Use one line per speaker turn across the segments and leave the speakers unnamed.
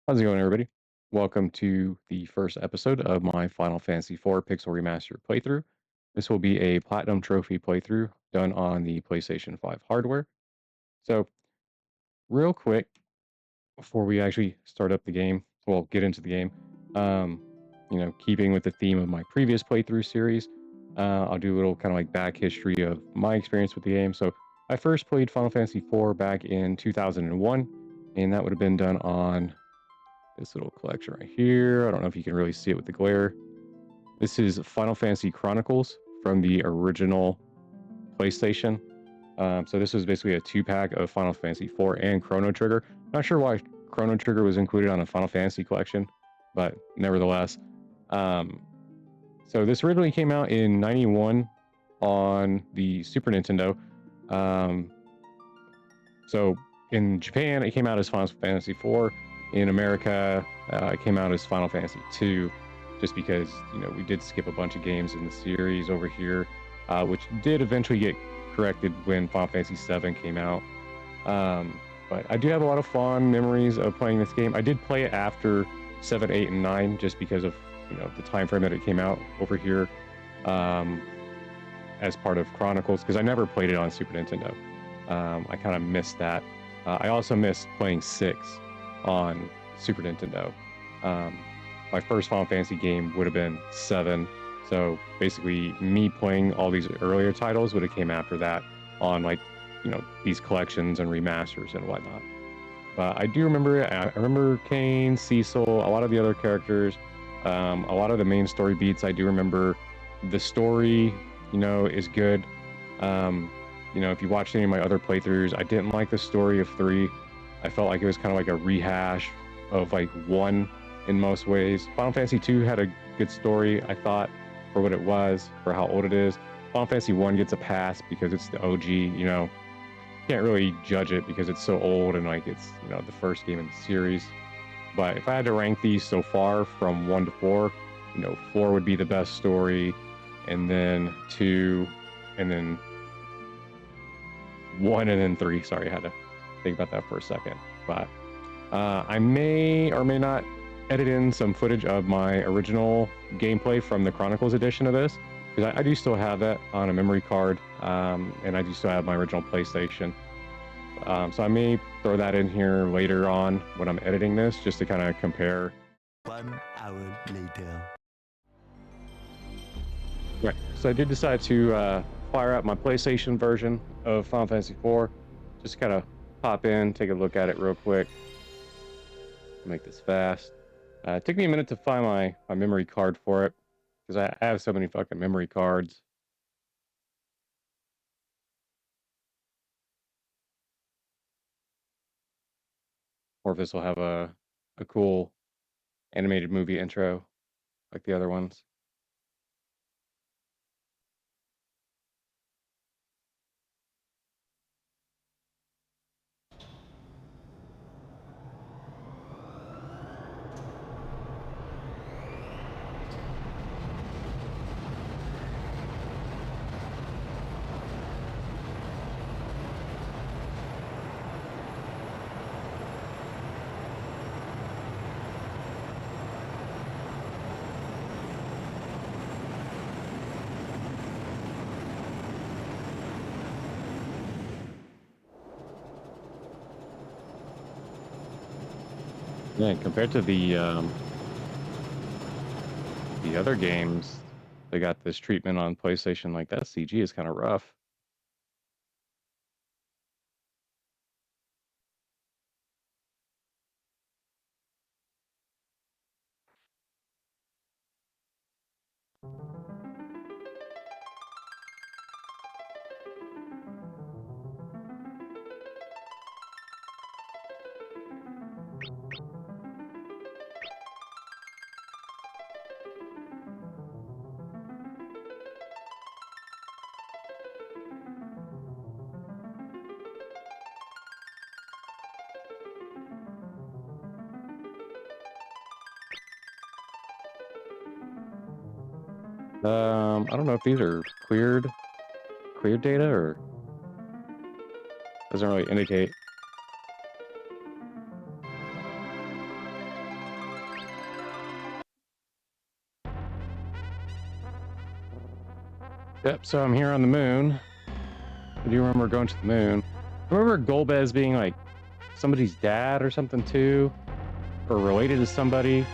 How's it going, everybody? Welcome to the first episode of my Final Fantasy IV Pixel Remaster playthrough. This will be a Platinum Trophy playthrough done on the PlayStation 5 hardware. So, real quick, before we actually start up the game, well, get into the game, um, keeping with the theme of my previous playthrough series, I'll do a little kind of like back history of my experience with the game. So, I first played Final Fantasy IV back in 2001, and that would have been done on this little collection right here. I don't know if you can really see it with the glare. This is Final Fantasy Chronicles from the original PlayStation. So this was basically a two-pack of Final Fantasy IV and Chrono Trigger. Not sure why Chrono Trigger was included on a Final Fantasy collection, but nevertheless. Um, so this originally came out in '91 on the Super Nintendo. Um, so in Japan, it came out as Final Fantasy IV. In America, it came out as Final Fantasy II, just because we did skip a bunch of games in the series over here, which did eventually get corrected when Final Fantasy VII came out. But I do have a lot of fond memories of playing this game. I did play it after 7, 8, and 9, just because of the time frame that it came out over here, um, as part of Chronicles, because I never played it on Super Nintendo. I kind of missed that. I also missed playing 6 on Super Nintendo. Um, my first Final Fantasy game would have been 7. So basically, me playing all these earlier titles would have came after that on these collections and remasters and whatnot. But I do remember it. I remember Kane, Cecil, a lot of the other characters, a lot of the main story beats. I do remember the story, is good. Um, if you watched any of my other playthroughs, I didn't like the story of 3. I felt like it was kind of like a rehash of like 1 in most ways. Final Fantasy 2 had a good story, I thought, for what it was, for how old it is. Final Fantasy 1 gets a pass because it's the OG, can't really judge it because it's so old and like it's the first game in the series. But if I had to rank these so far from 1 to 4, 4 would be the best story, and then 2, and then 1, and then 3. Sorry, I had to think about that for a second. But I may or may not edit in some footage of my original gameplay from the Chronicles edition of this, because I do still have that on a memory card, and I do still have my original PlayStation. So I may throw that in here later on when I'm editing this, just to kind of compare.
1 hour later.
Right. So I did decide to fire up my PlayStation version of Final Fantasy IV. Just kind of pop in, take a look at it real quick. Make this fast. It took me a minute to find my memory card for it, because I have so many fucking memory cards. Or if this will have a cool animated movie intro like the other ones. Yeah, compared to the other games, they got this treatment on PlayStation. Like, that CG is kind of rough. I don't know if these are cleared data, or doesn't really indicate. Yep, so I'm here on the moon. I do remember going to the moon. I remember Golbez being like somebody's dad or something too, or related to somebody.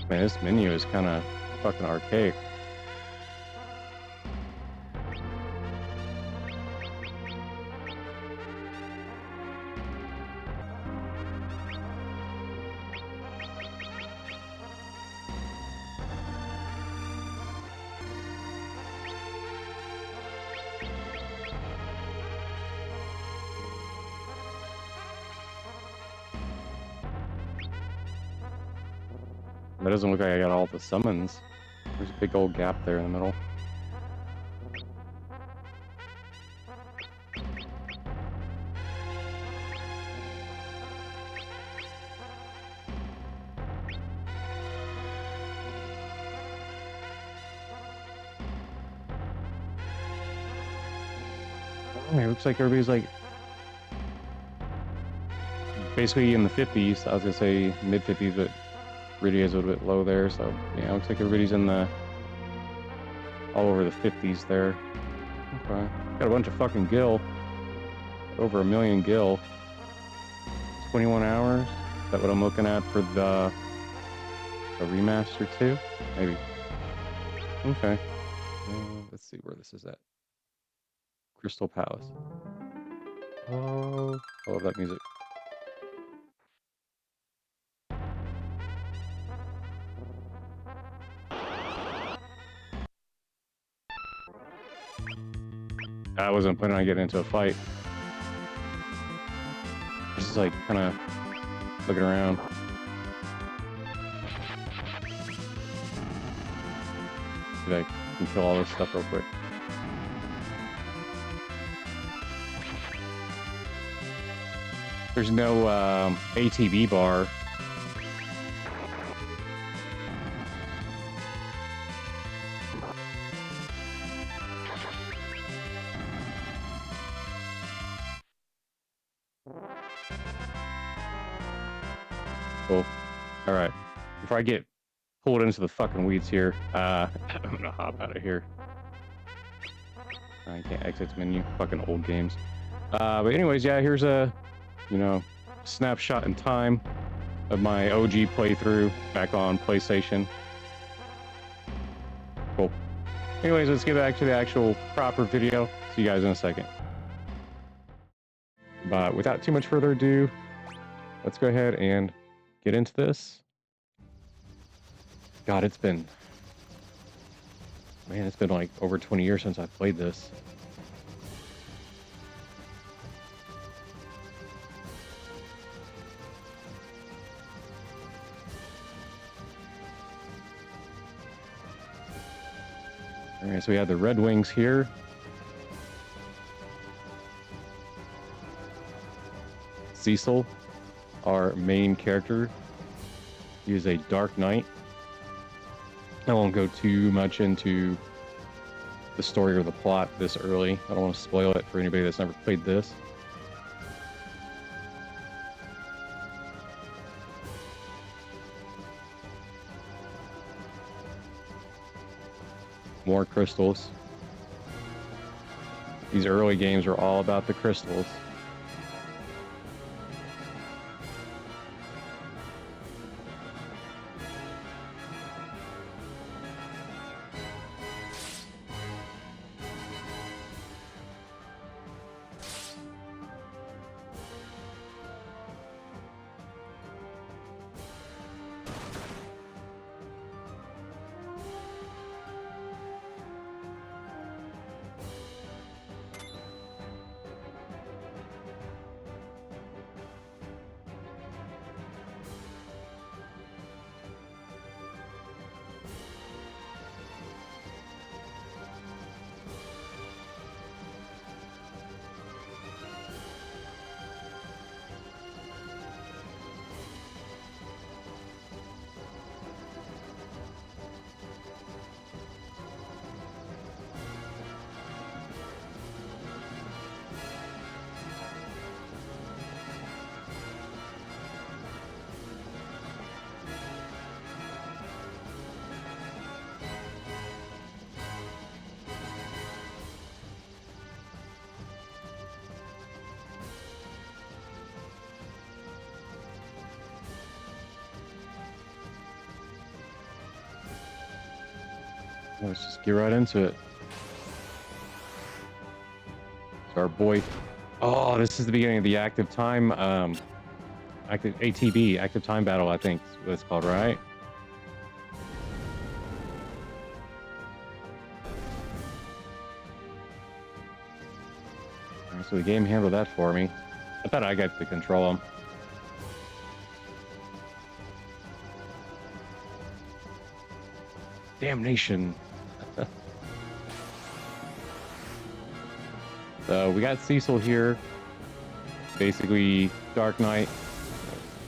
Man, this menu is kind of fucking archaic. That doesn't look like I got all the summons. There's a big old gap there in the middle. Oh, it looks like everybody's like basically in the 50s. I was gonna say mid 50s, but Rydia is a little bit low there. So yeah, it looks like everybody's in the all over the 50s there. Okay, got a bunch of fucking gil. Over 1 million gil. 21 hours. Is that what I'm looking at for the remaster too? Maybe. Okay. Let's see where this is at. Crystal Palace. Oh, I love that music. I wasn't planning on getting into a fight. Just like kind of looking around. See if I can kill all this stuff real quick. There's no ATB bar. Cool. All right. Before I get pulled into the fucking weeds here, I'm gonna hop out of here. I can't exit this menu. Fucking old games. But anyways, yeah, here's a, you know, snapshot in time of my OG playthrough back on PlayStation. Cool. Anyways, let's get back to the actual proper video. See you guys in a second. But without too much further ado, let's go ahead and get into this. God, it's been like over 20 years since I've played this. All right, so we have the Red Wings here. Cecil, our main character, he is a Dark Knight. I won't go too much into the story or the plot this early. I don't want to spoil it for anybody that's never played this. More crystals. These early games are all about the crystals. Let's just get right into it. So our boy. Oh, this is the beginning of the active time. Active ATB, active time battle. I think is what it's called, right? All right, so the game handled that for me. I thought I got to control him. Damnation. So we got Cecil here. Basically, Dark Knight,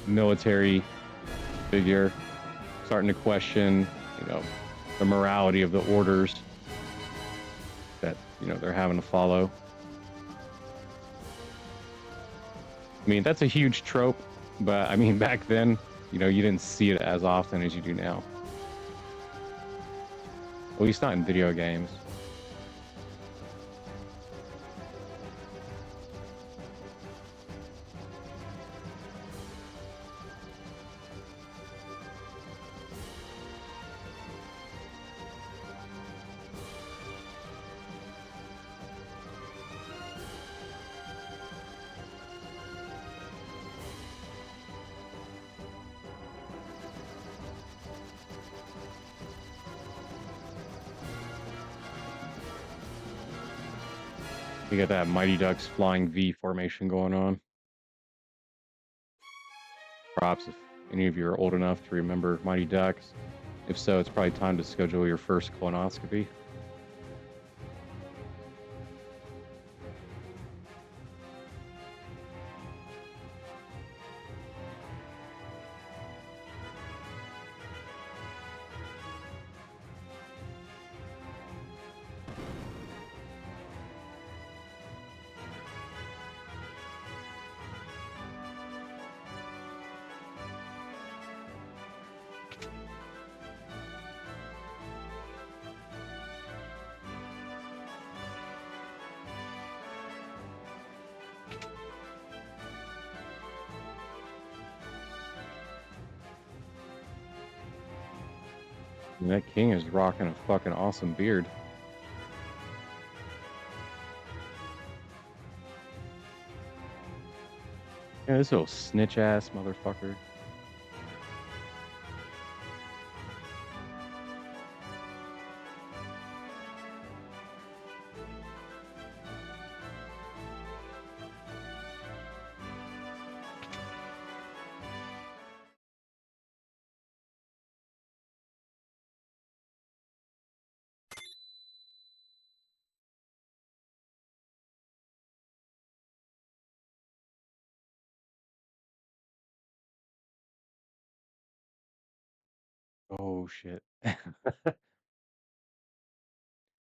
military figure, starting to question, you know, the morality of the orders that, they're having to follow. I mean, that's a huge trope, but I mean, back then, you didn't see it as often as you do now. At least not in video games. We got that Mighty Ducks flying V formation going on. Props if any of you are old enough to remember Mighty Ducks. If so, it's probably time to schedule your first colonoscopy. And that king is rocking a fucking awesome beard. Yeah, this little snitch ass motherfucker. Oh shit.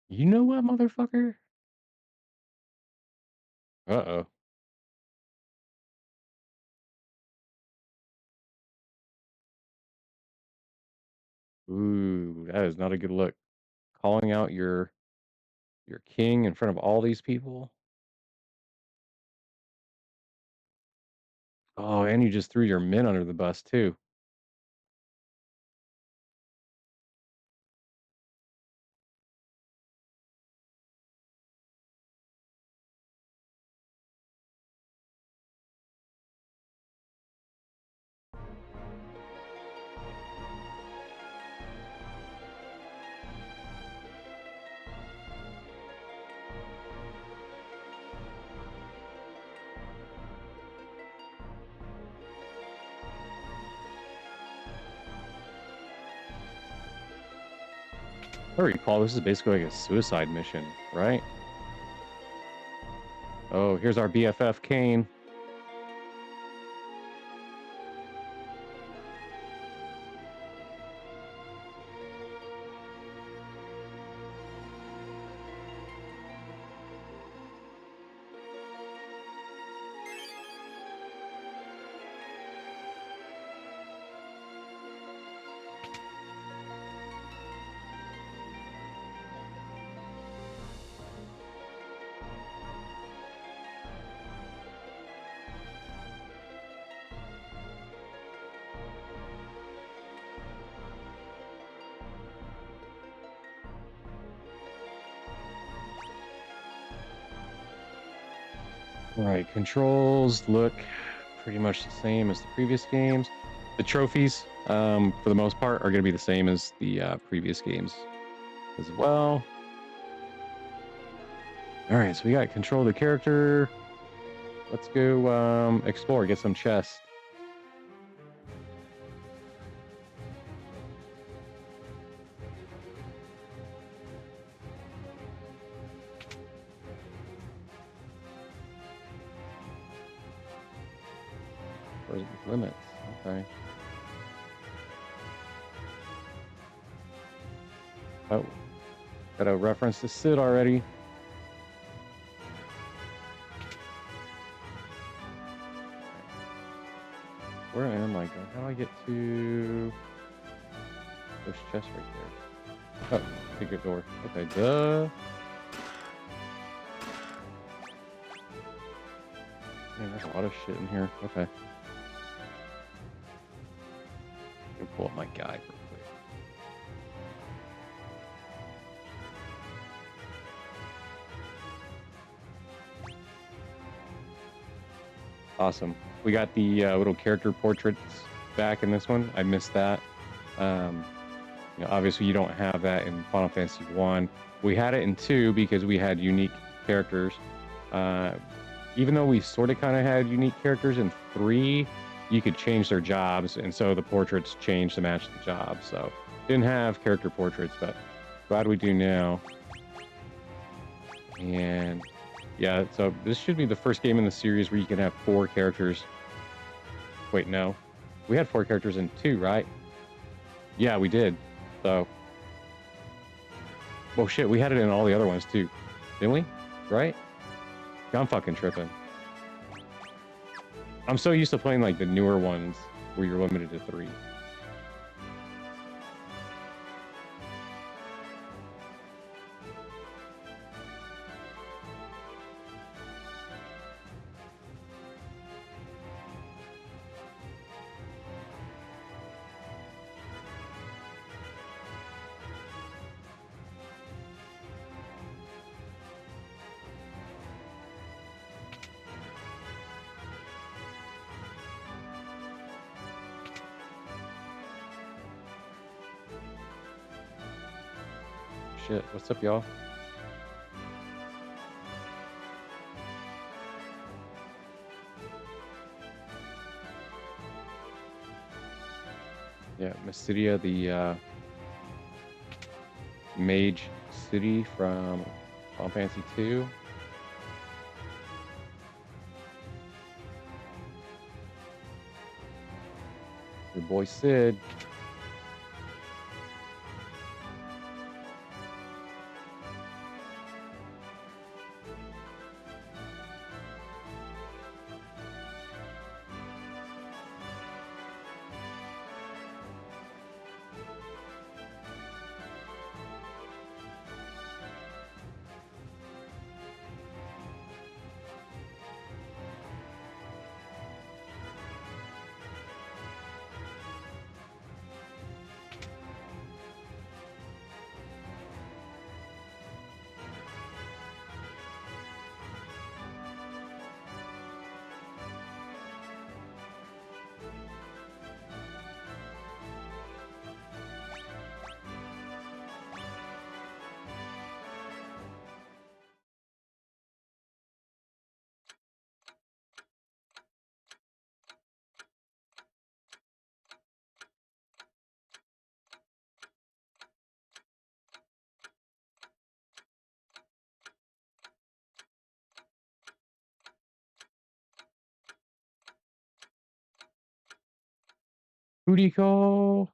You know what, motherfucker? Uh-oh. Ooh, that is not a good look. Calling out your king in front of all these people. Oh, and you just threw your men under the bus too. I recall this is basically like a suicide mission, right? Oh, here's our BFF Kane. All right, controls look pretty much the same as the previous games. The trophies, for the most part, are going to be the same as the previous games as well. All right, so we got control of the character. Let's go explore, get some chests. Where's the limits? Okay. Oh, got a reference to Sid already. Where am I going? How do I get to those chests right there? Oh, secret door. Okay, duh. Man, there's a lot of shit in here. Okay. Let me pull up my guide real quick. Awesome. We got the little character portraits back in this one. I missed that. Um, obviously you don't have that in Final Fantasy 1. We had it in 2 because we had unique characters. Uh, even though we sort of kind of had unique characters in 3, you could change their jobs, and so the portraits changed to match the job. So didn't have character portraits, but glad we do now. And yeah, so this should be the first game in the series where you can have 4 characters. Wait, no. We had 4 characters in 2, right? Yeah, we did. So, well, shit, we had it in all the other ones too, didn't we? Right? I'm fucking tripping. I'm so used to playing like the newer ones where you're limited to 3. Shit, what's up, y'all? Yeah, Mystidia, the mage city from Final Fantasy 2. Your boy Sid. Booty call.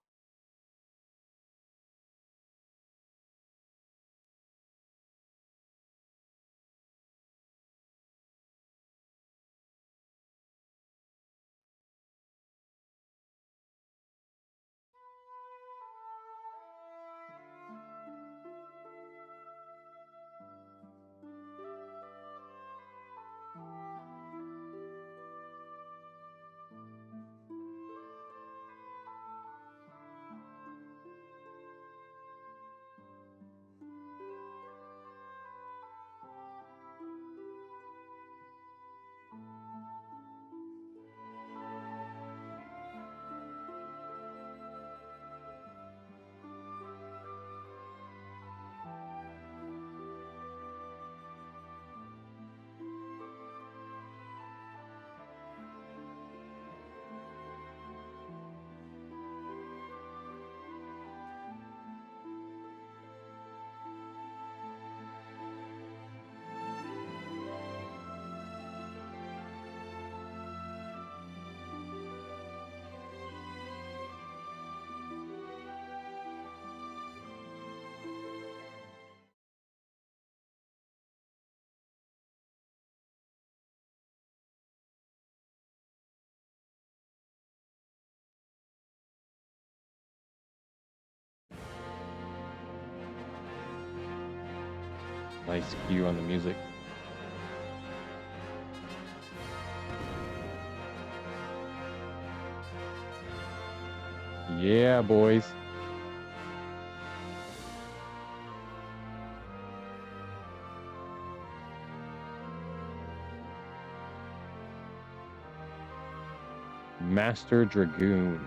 Nice cue on the music. Yeah, boys. Master Dragoon.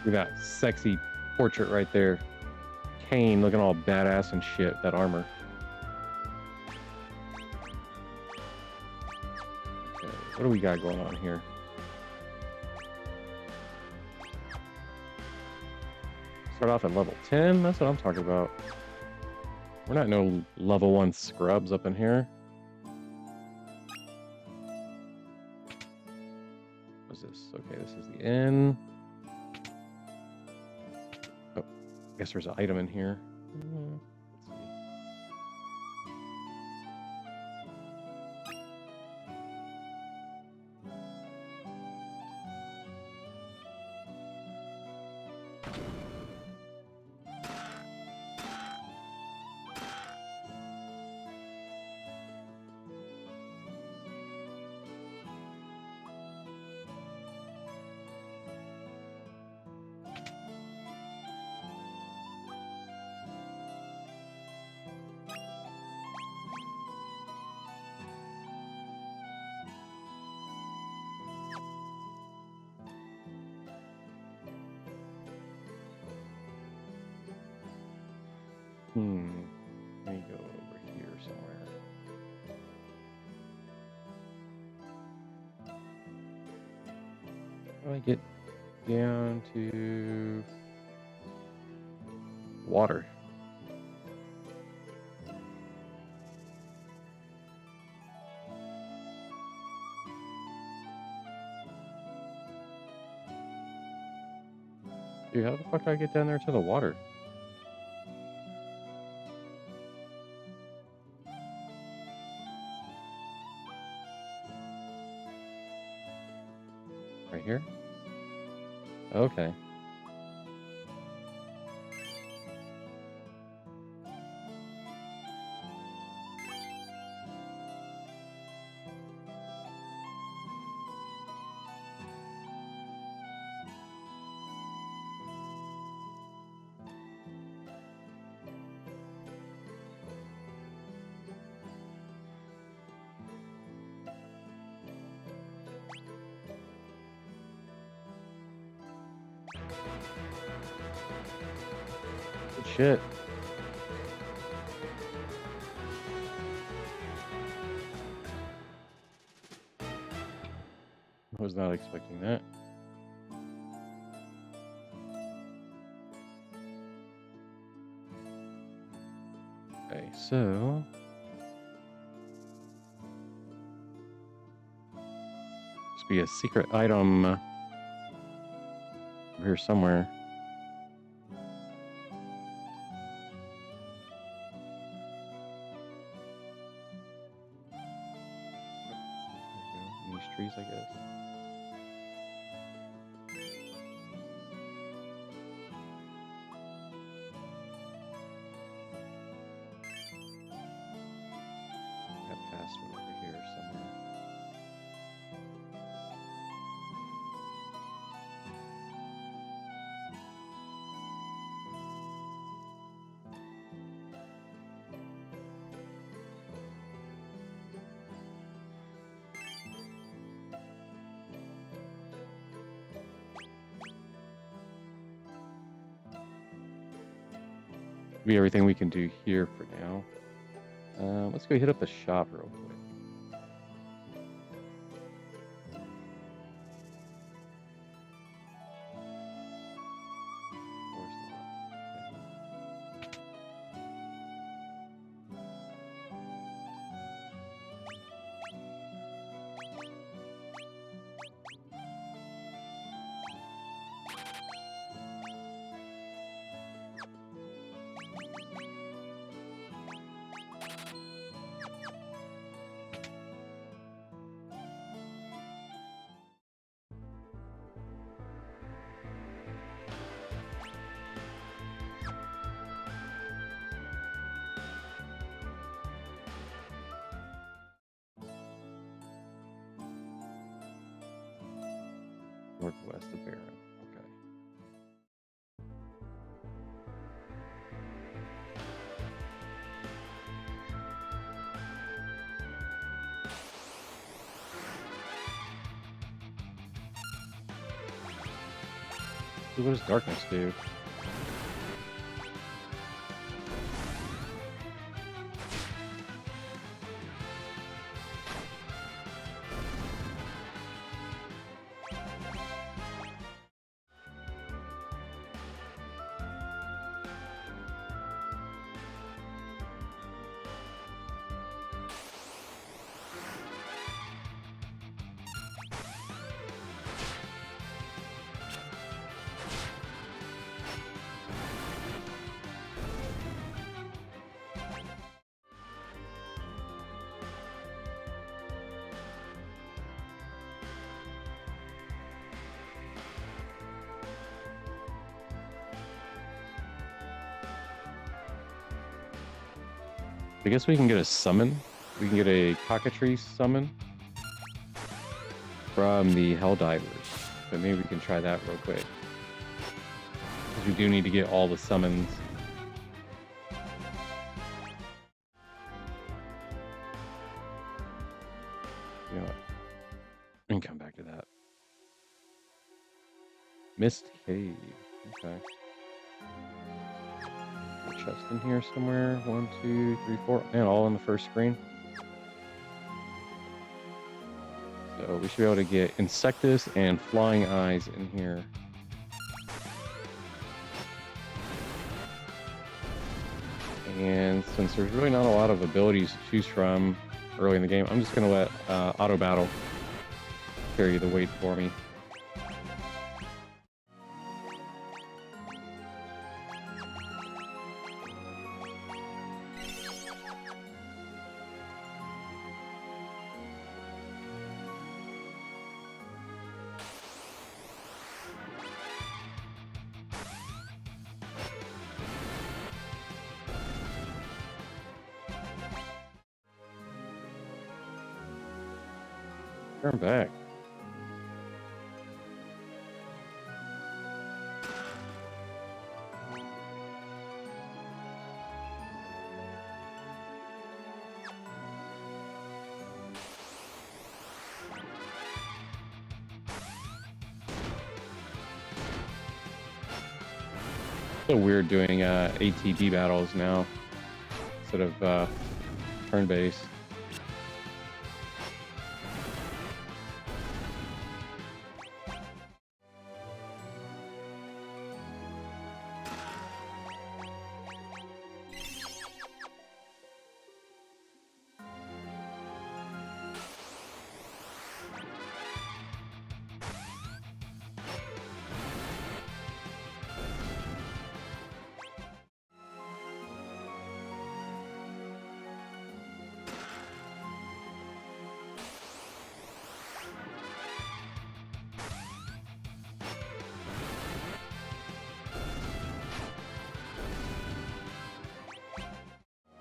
Look at that sexy portrait right there. Kane looking all badass and shit, that armor. Okay, what do we got going on here? Start off at level 10? That's what I'm talking about. We're not no level 1 scrubs up in here. What's this? Okay, this is the inn. Oh, I guess there's an item in here. Let's see. Let me go over here somewhere. How do I get down to water? Dude, how the fuck do I get down there to the water? Right here? Okay. Good shit. I was not expecting that. Okay, so must be a secret item over here somewhere. cockatrice, I guess. Got password over here somewhere. Be everything we can do here for now. Let's go hit up the shop real quick. Of course not. Okay. Northwest of Barren. Okay. So what does darkness do? I guess we can get a summon. We can get a cockatrice summon from the Helldivers. But maybe we can try that real quick. Because we do need to get all the summons. You know what? We can come back to that. Mist Cave. Okay. A chest in here somewhere. 1, 2, 3, 4. And all on the first screen. So we should be able to get Insectus and Flying Eyes in here. And since there's really not a lot of abilities to choose from early in the game, I'm just going to let Auto Battle carry the weight for me. Turn back. So weird doing ATB battles now instead of turn-based.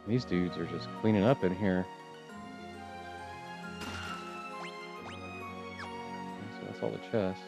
These dudes are just cleaning up in here. So that's all the chests.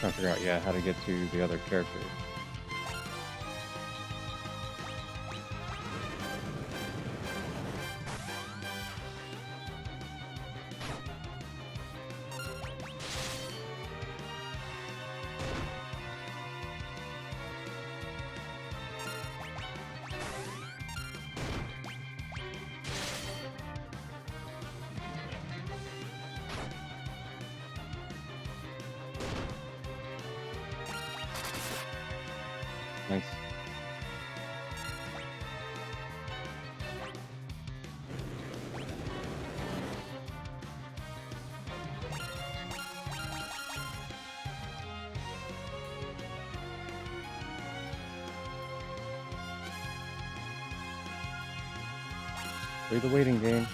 Trying to figure out, yeah, how to get to the other character. Nice. Play the waiting game.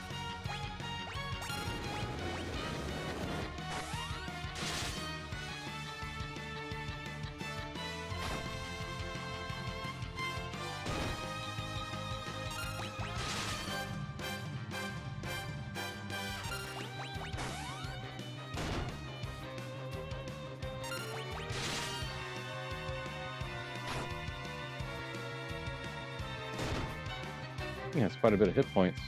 Yeah, it's quite a bit of hit points.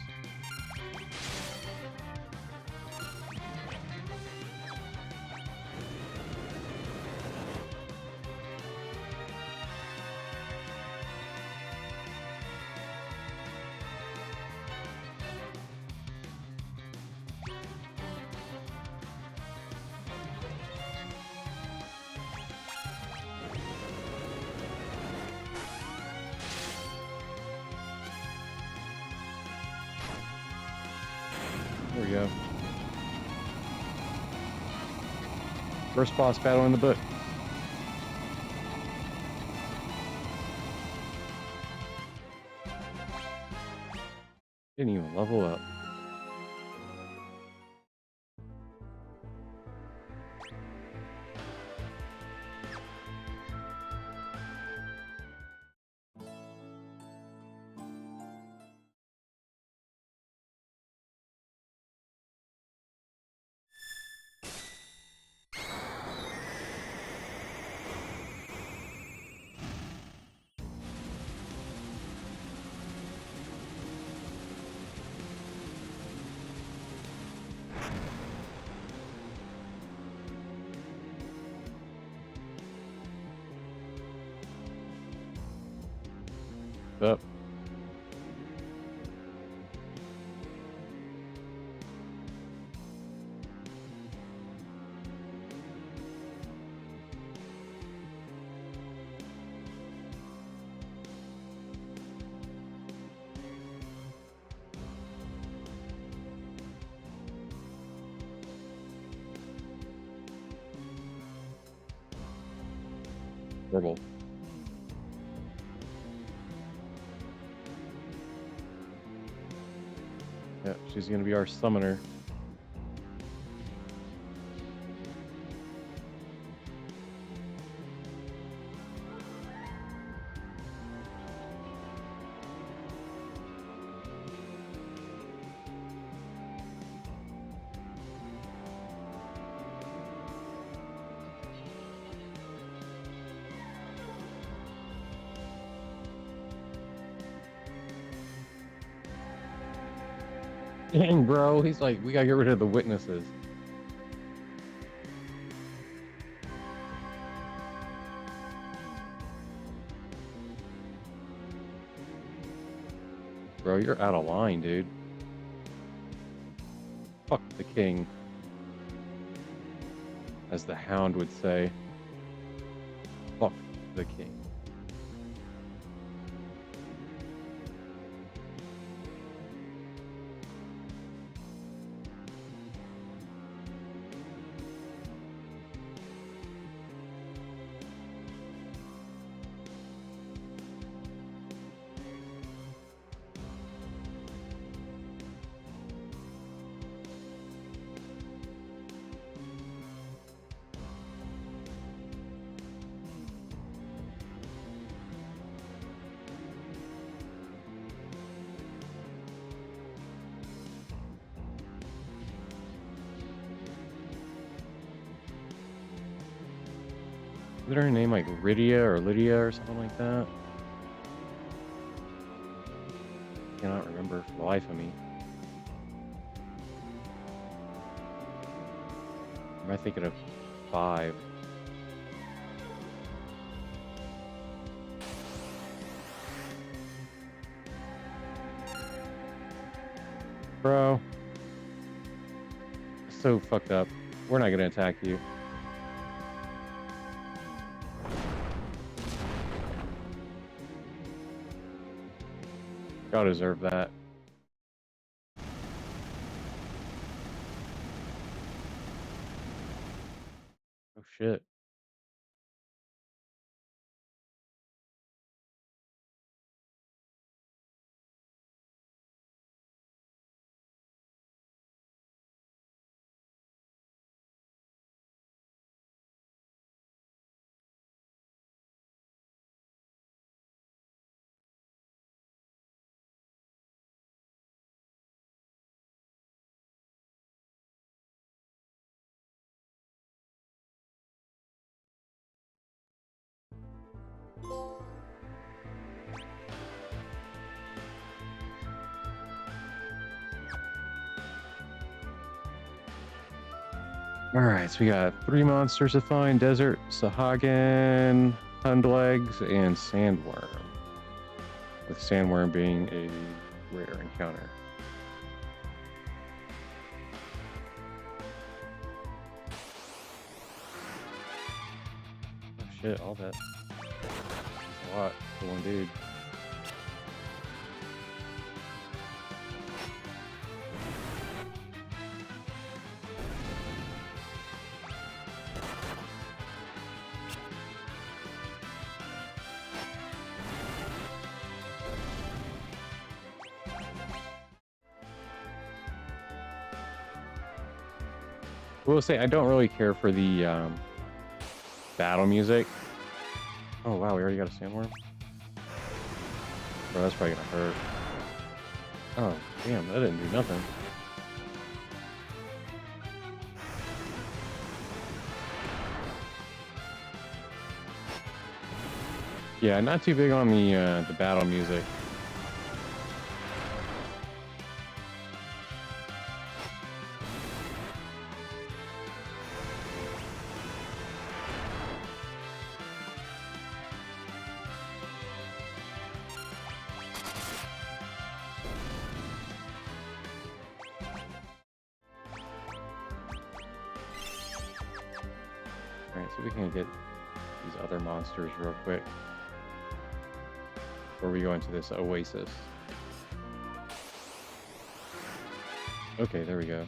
There we go. First boss battle in the book. Didn't even level up. fucked up. Horrible. Yeah, she's gonna be our summoner. Dang, bro. He's like, we gotta get rid of the witnesses. Bro, you're out of line, dude. Fuck the king. As the hound would say. Fuck the king. Is her name like Rydia or Lydia or something like that? Cannot remember for the life of me. Am I thinking of 5? Bro. So fucked up. We're not gonna attack you. Y'all deserve that. Oh shit. Alright, so we got 3 monsters to find: Desert, Sahagin, Hundlegs, and Sandworm. With Sandworm being a rare encounter. Oh shit, all that. That's a lot for one dude. I will say, I don't really care for the battle music. Oh wow, we already got a Sandworm? Bro, that's probably gonna hurt. Oh, damn, that didn't do nothing. Yeah, not too big on the battle music. Alright, so we can get these other monsters real quick before we go into this oasis. Okay, there we go.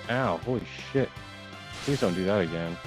Ow, holy shit. Please don't do that again.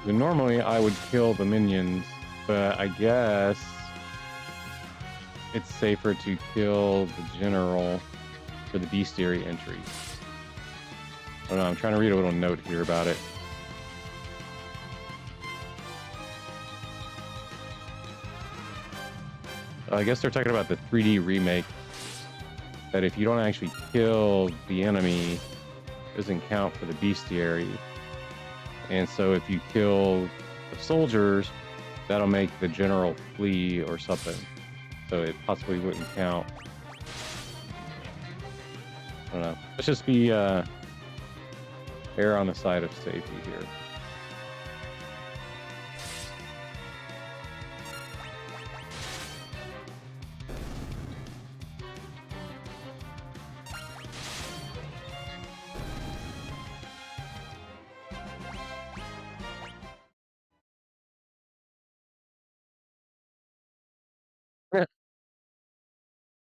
Normally I would kill the minions, but I guess it's safer to kill the general for the bestiary entry. I don't know, I'm trying to read a little note here about it. I guess they're talking about the 3D remake, that if you don't actually kill the enemy, it doesn't count for the bestiary. And so if you kill the soldiers, that'll make the general flee or something. So it possibly wouldn't count. I don't know. Let's just be err on the side of safety here.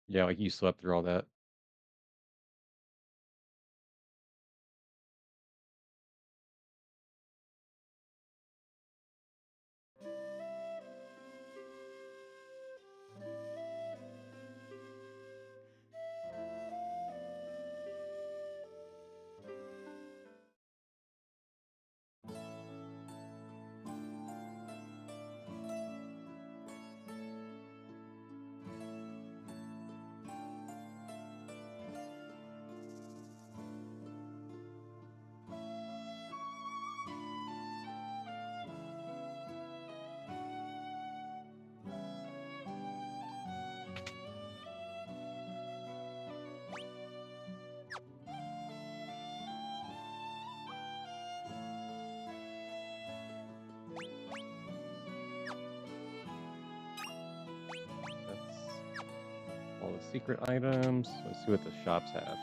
Yeah, like you slept through all that. That's all the secret items. Let's see what the shops have.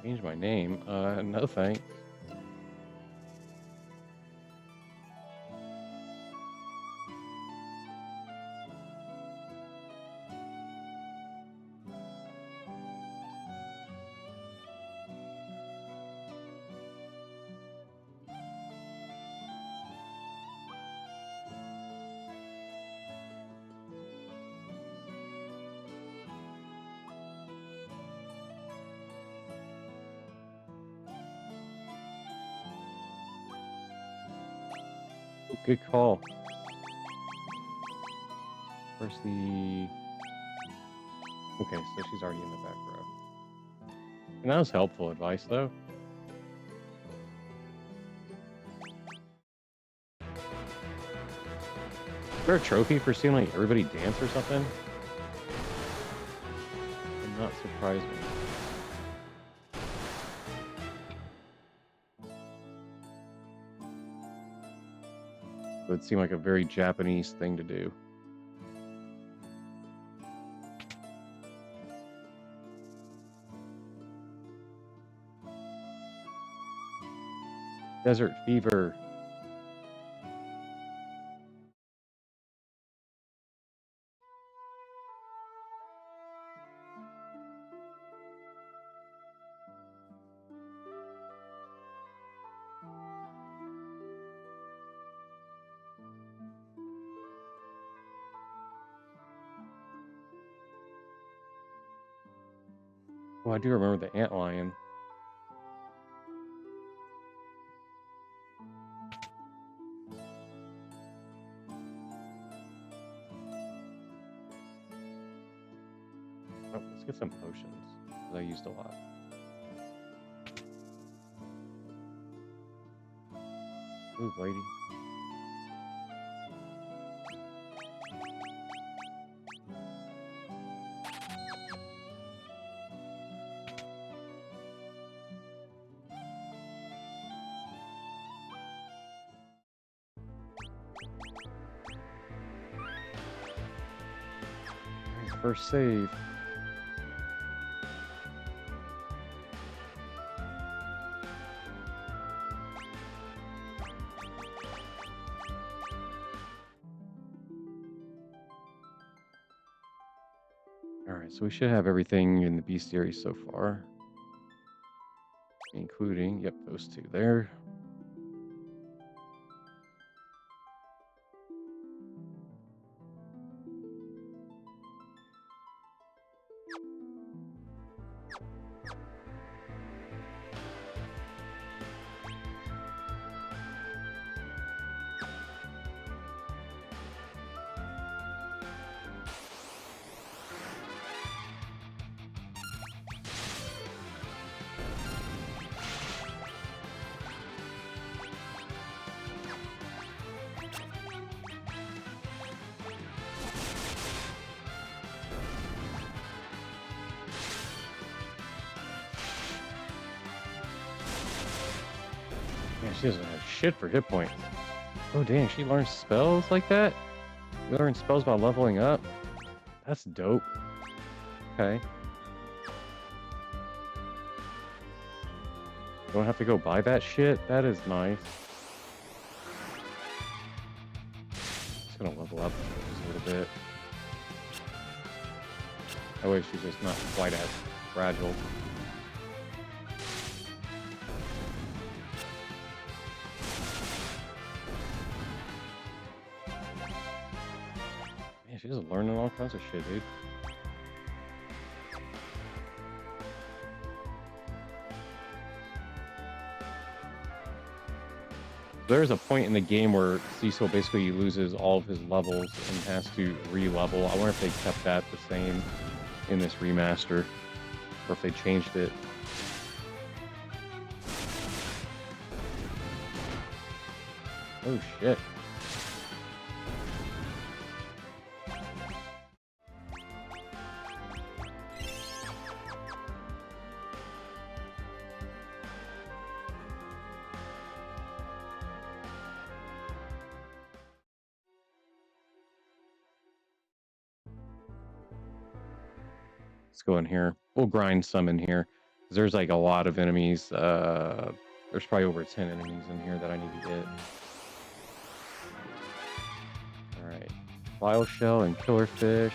Change my name? No thanks. Oh, good call. Where's the... Okay, so she's already in the back row. And that was helpful advice, though. Is there a trophy for seeing like everybody dance or something? Would not surprise me. It would seem like a very Japanese thing to do. Desert Fever. Oh, I do remember the antlion. Oh, let's get some potions. 'Cause I used a lot. Ooh, lady. Alright, first save. Alright, so we should have everything in the bestiary so far. Including, yep, those two there. Yeah, she doesn't have shit for hit points. Oh dang, she learns spells like that? You learn spells by leveling up? That's dope. Okay. Don't have to go buy that shit? That is nice. Just gonna level up just a little bit. That way she's just not quite as fragile. Man, she's just learning all kinds of shit, dude. There's a point in the game where Cecil basically loses all of his levels and has to re-level. I wonder if they kept that the same in this remaster, or if they changed it. Oh shit. Let's go in here. We'll grind some in here. There's like a lot of enemies. There's probably over 10 enemies in here that I need to get. All right, bile shell and killer fish.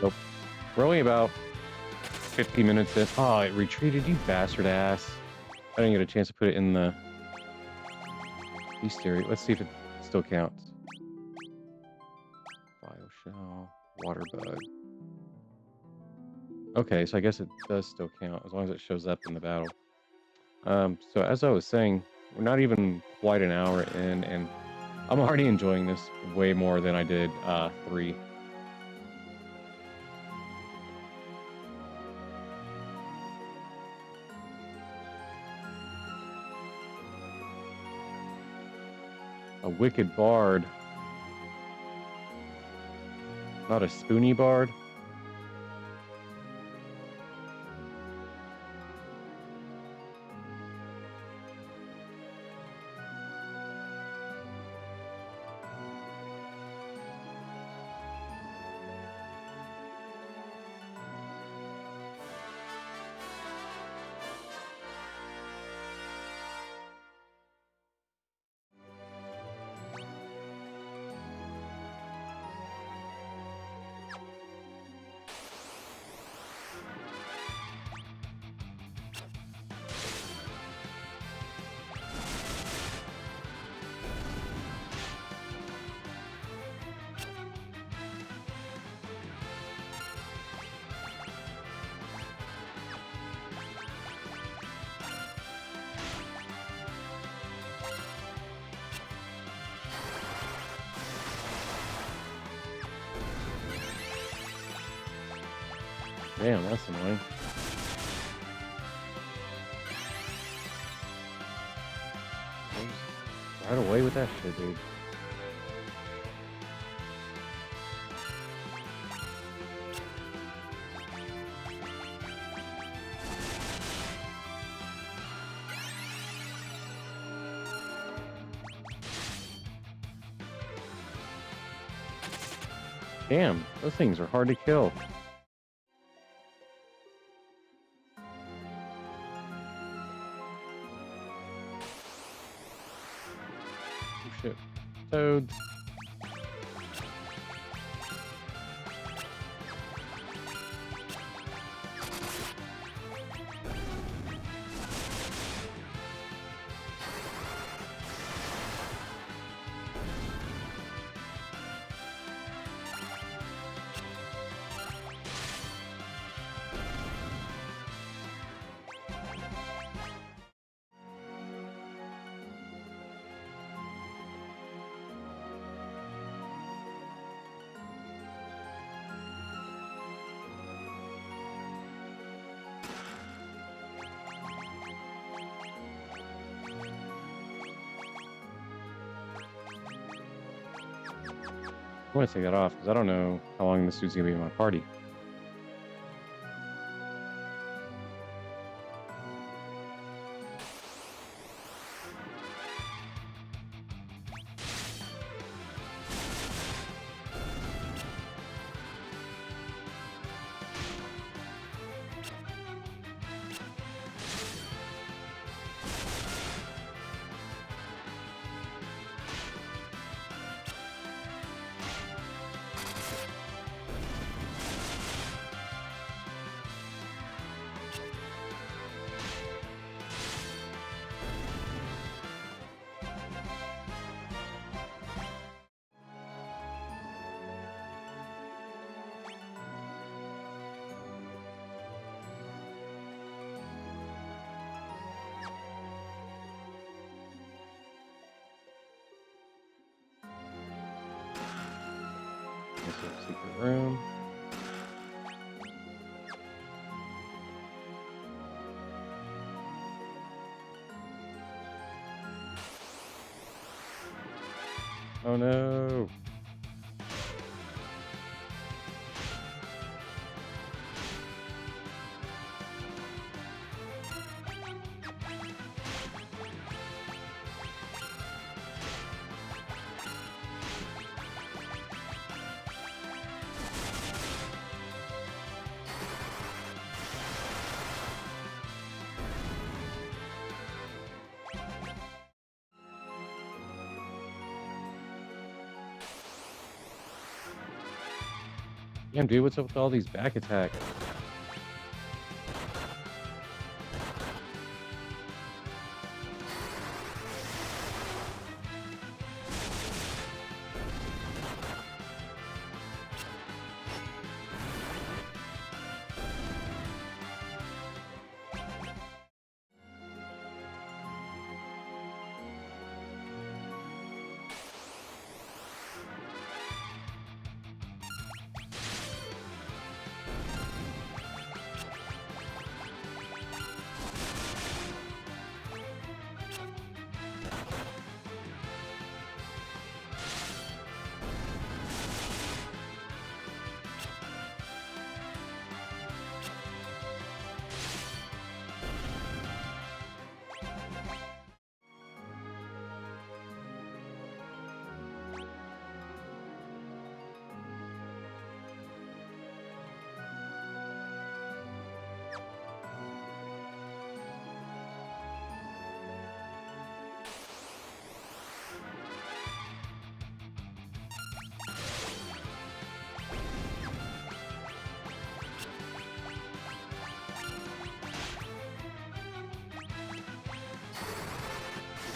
Nope. We're only about 50 minutes in. Oh, it retreated, you bastard ass. I didn't get a chance to put it in the bestiary. Let's see if it still counts. Bio shell, water bug. Okay, so I guess it does still count as long as it shows up in the battle. So as I was saying, we're not even quite an hour in, and I'm already enjoying this way more than I did 3. A wicked bard. Not a spoony bard. Damn, that's annoying. Right away with that shit, dude. Damn, those things are hard to kill. Oh shit. Toads. want to take that off because I don't know how long this dude's gonna be in my party. This is a secret room. Oh no! Damn, dude, what's up with all these back attacks?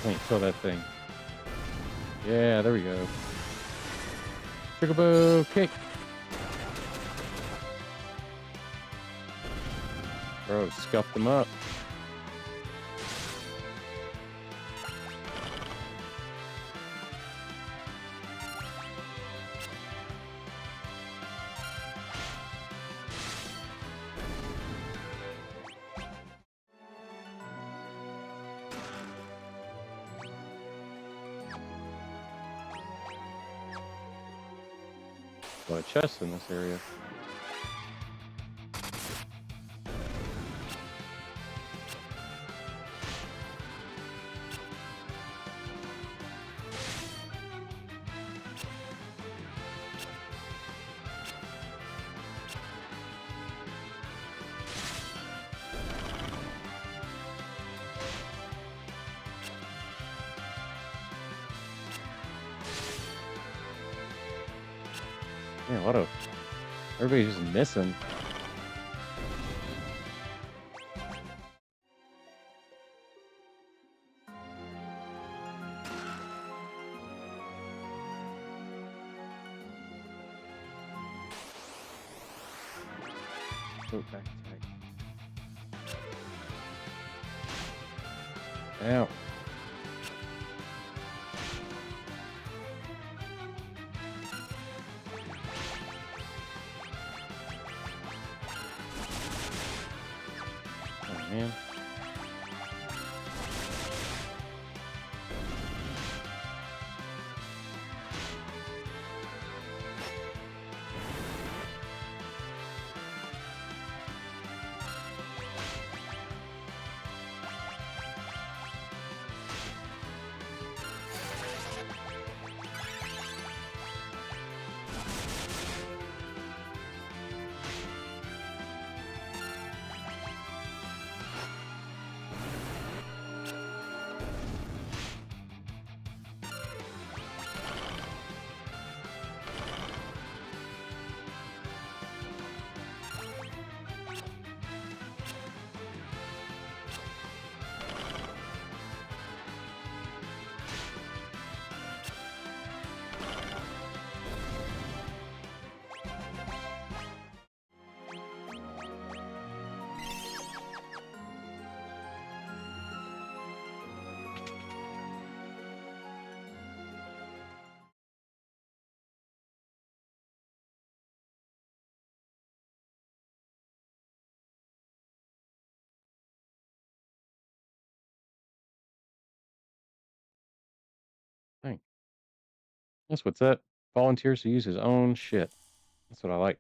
Wait, kill that thing. Yeah, there we go. Chickaboo kick. Bro, scuffed them up. A lot of chests in this area. Man, what a... Everybody's just missing. Oh, back attack. Ow. Oh, man. That's what's up. Volunteers to use his own shit. That's what I like.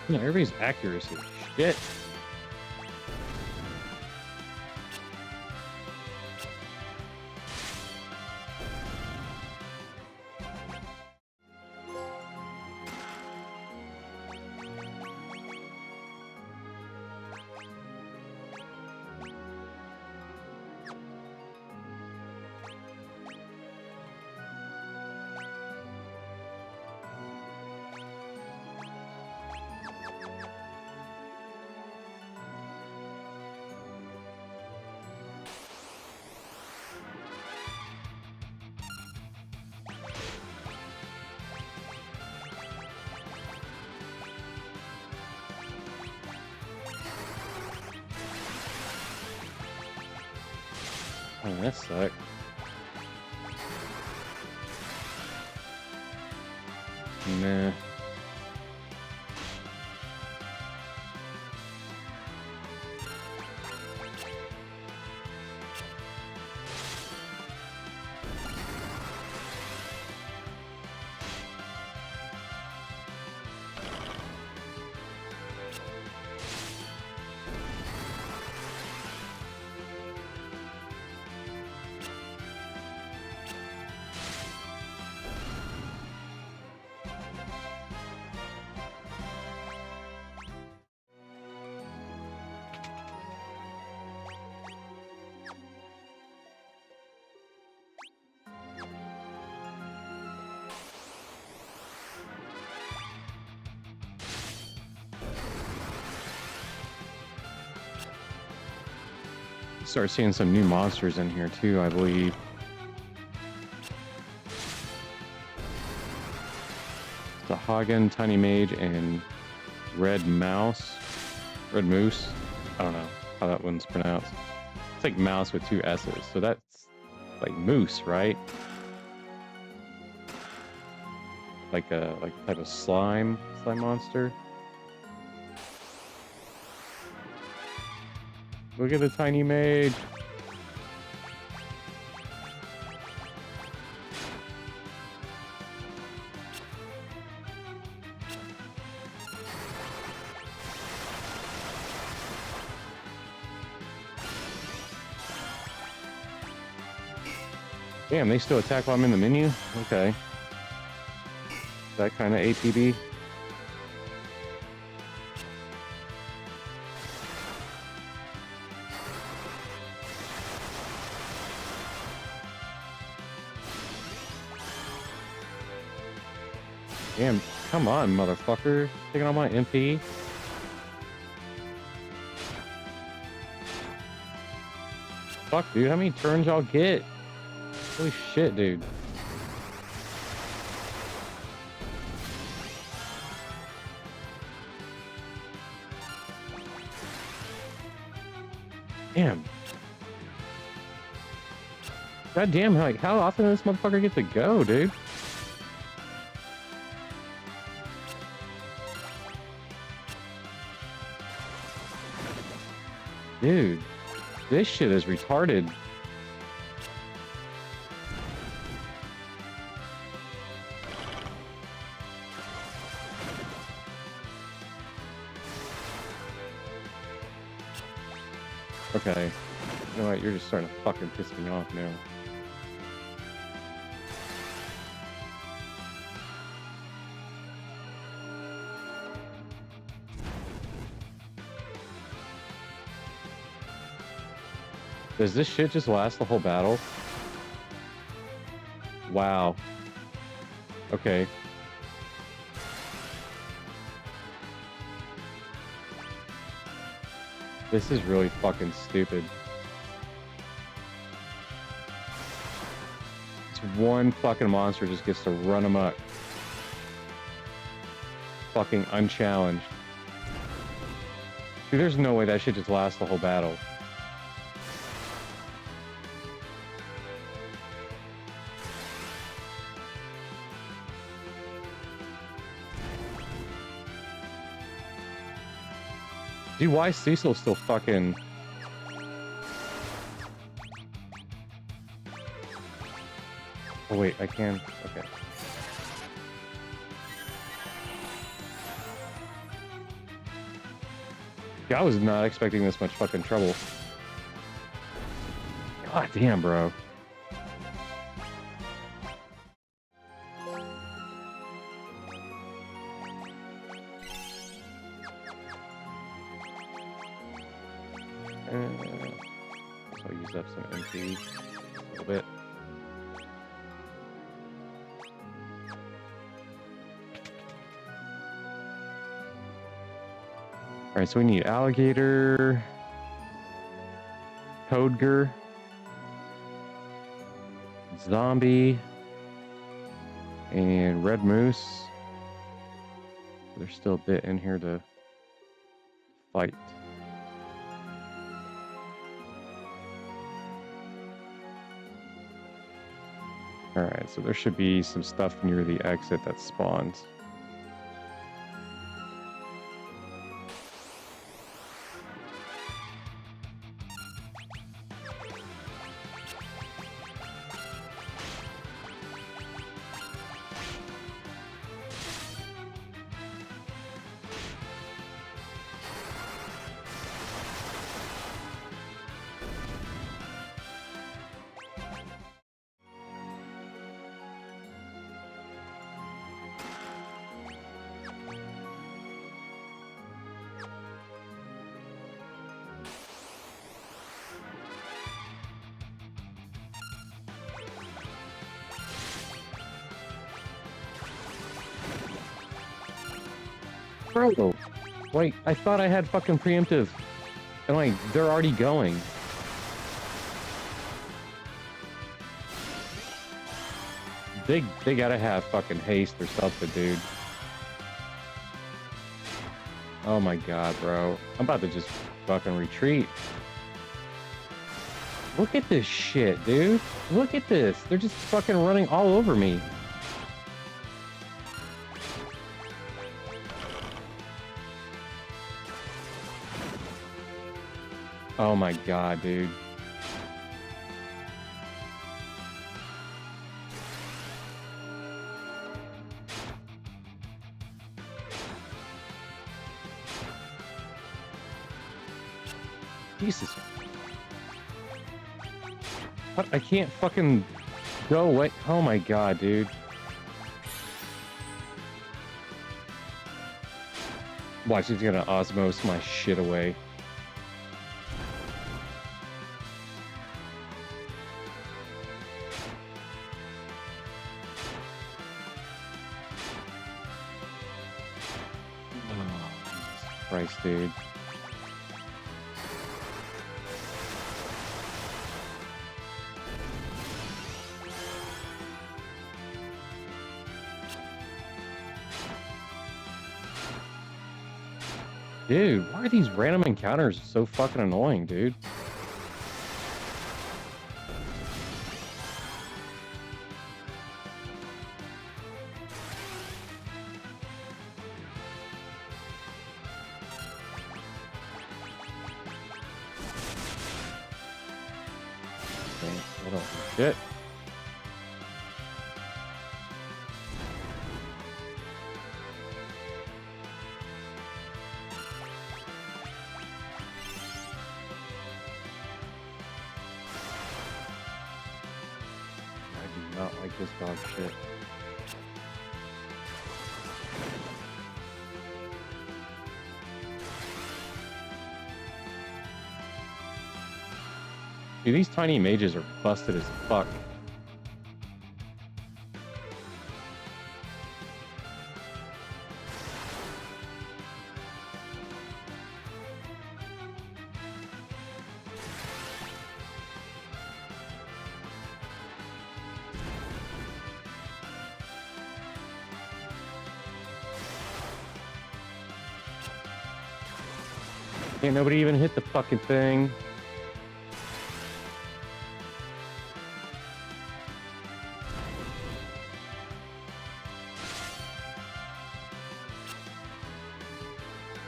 Yeah, everybody's accuracy. Shit. Oh, that sucked. Nah. Start seeing some new monsters in here too, I believe. The Hagen, Tiny Mage, and Red Mouse. Red Moose. I don't know how that one's pronounced. It's like mouse with two S's. So that's like moose, right? Like a type of slime monster. Look at the Tiny Mage. Damn, they still attack while I'm in the menu? Okay. That kind of ATB. Damn, come on, motherfucker. Taking all my MP. Fuck, dude, how many turns y'all get? Holy shit, dude. Damn. God damn, like, how often does this motherfucker get to go, dude? Dude, this shit is retarded. Okay. You know what? You're just starting to fucking piss me off now. Does this shit just last the whole battle? Wow. Okay. This is really fucking stupid. It's one fucking monster just gets to run amok. Fucking unchallenged. Dude, there's no way that shit just lasts the whole battle. Dude, why is Cecil still fucking... Oh wait, I can... Okay. Yeah, I was not expecting this much fucking trouble. God damn, bro. So I'll use up some MP a little bit. Alright, so we need alligator, toadger, zombie, and red moose. There's still a bit in here to fight. Alright, so there should be some stuff near the exit that spawns. Bro, wait, I thought I had fucking preemptive. And like, they're already going. They gotta have fucking haste or something, dude. Oh my god, bro. I'm about to just fucking retreat. Look at this shit, dude. Look at this. They're just fucking running all over me. Oh my god, dude. Jesus. What? I can't fucking go away. Oh my god, dude. Watch, he's gonna osmose my shit away. Christ, dude. Dude, why are these random encounters so fucking annoying, dude? things. I don't do shit. I do not like this dog shit. Dude, these tiny mages are busted as fuck. Can't nobody even hit the fucking thing.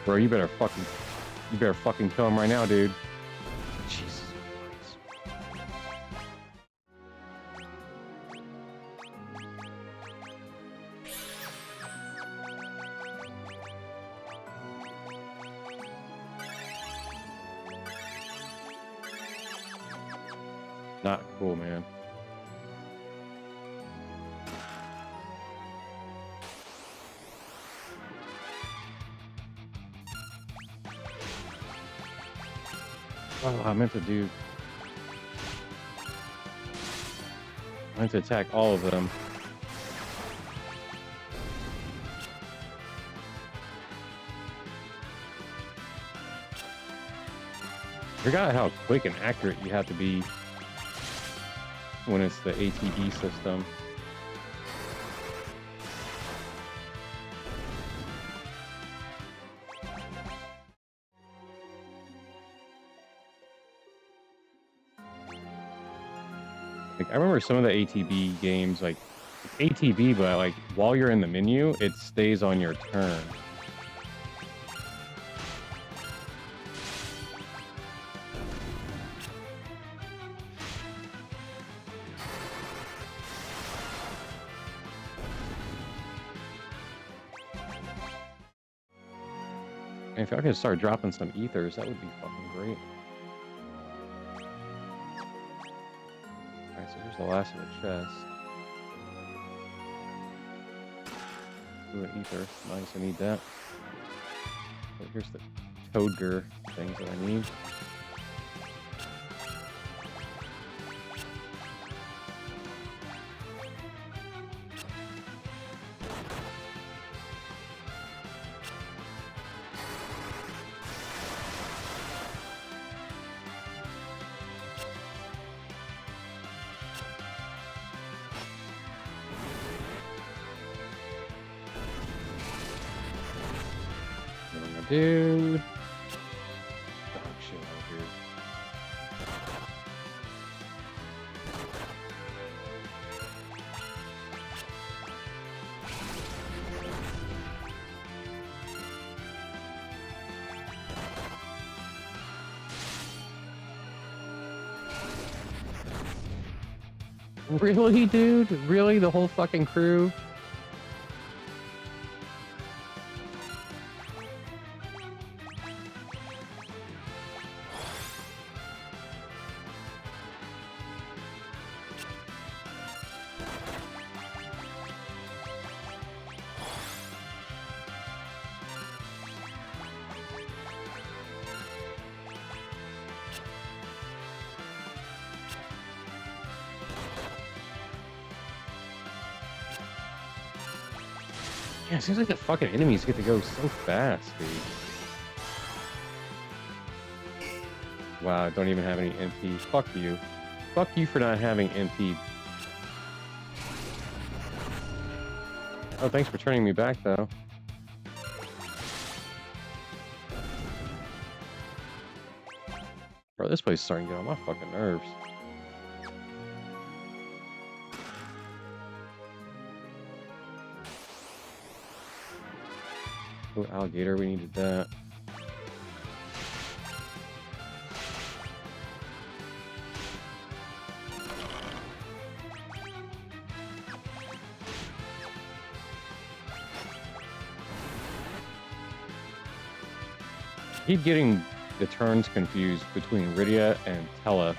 Bro, you better fucking kill him right now, dude. Jesus Christ. Not cool, man. Oh, I meant to attack all of them. I forgot how quick and accurate you have to be when it's the ATB system. Like, I remember some of the ATB games, like ATB, but like while you're in the menu, it stays on your turn. And if I could start dropping some ethers, that would be fucking great. Alright, so here's the last of the chest. Ooh, an ether. Nice, I need that. Oh, here's the Toadger things that I need. Dude. Dog shit out here. Really, dude? Really? The whole fucking crew? Yeah, it seems like the fucking enemies get to go so fast, dude. Wow, I don't even have any MP. Fuck you. Fuck you for not having MP. Oh, thanks for turning me back, though. Bro, this place is starting to get on my fucking nerves. Oh, alligator, we needed that. keep getting the turns confused between Rydia and Tella.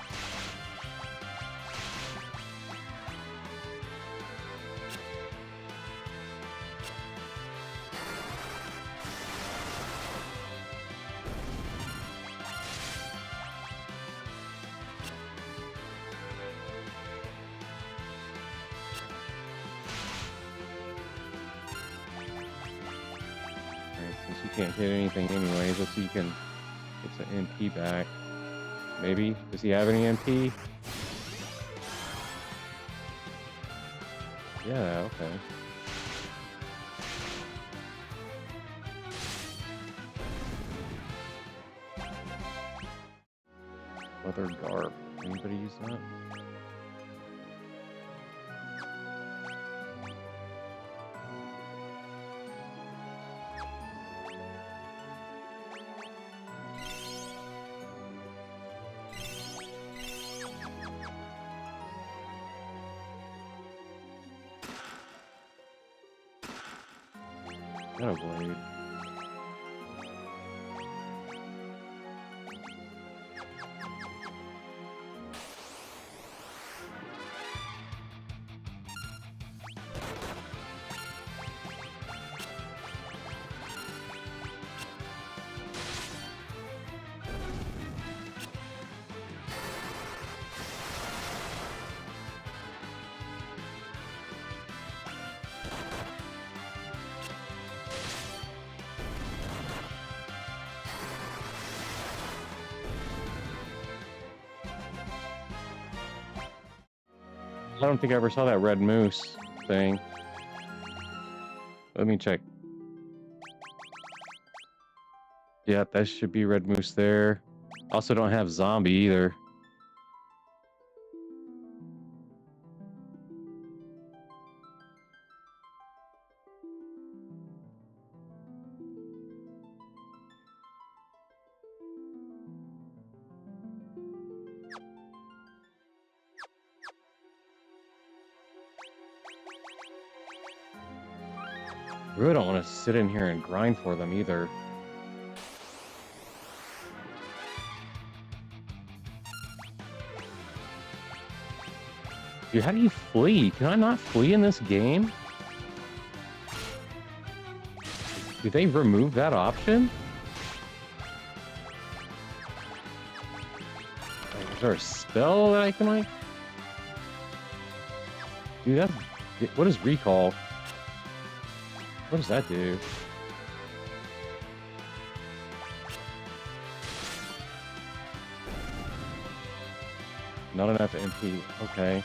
Since you can't hit anything anyways, let's see if you can get some MP back. Maybe? Does he have any MP? Yeah, okay. Leather garb. Anybody use that? Got a blade. I don't think I ever saw that red moose thing. Let me check. Yeah, that should be red moose there. Also don't have zombie either. I really don't want to sit in here and grind for them either. Dude, how do you flee? Can I not flee in this game? Did they remove that option? Like, is there a spell that I can like? Dude, that's... What is recall? What does that do? Not enough MP. Okay.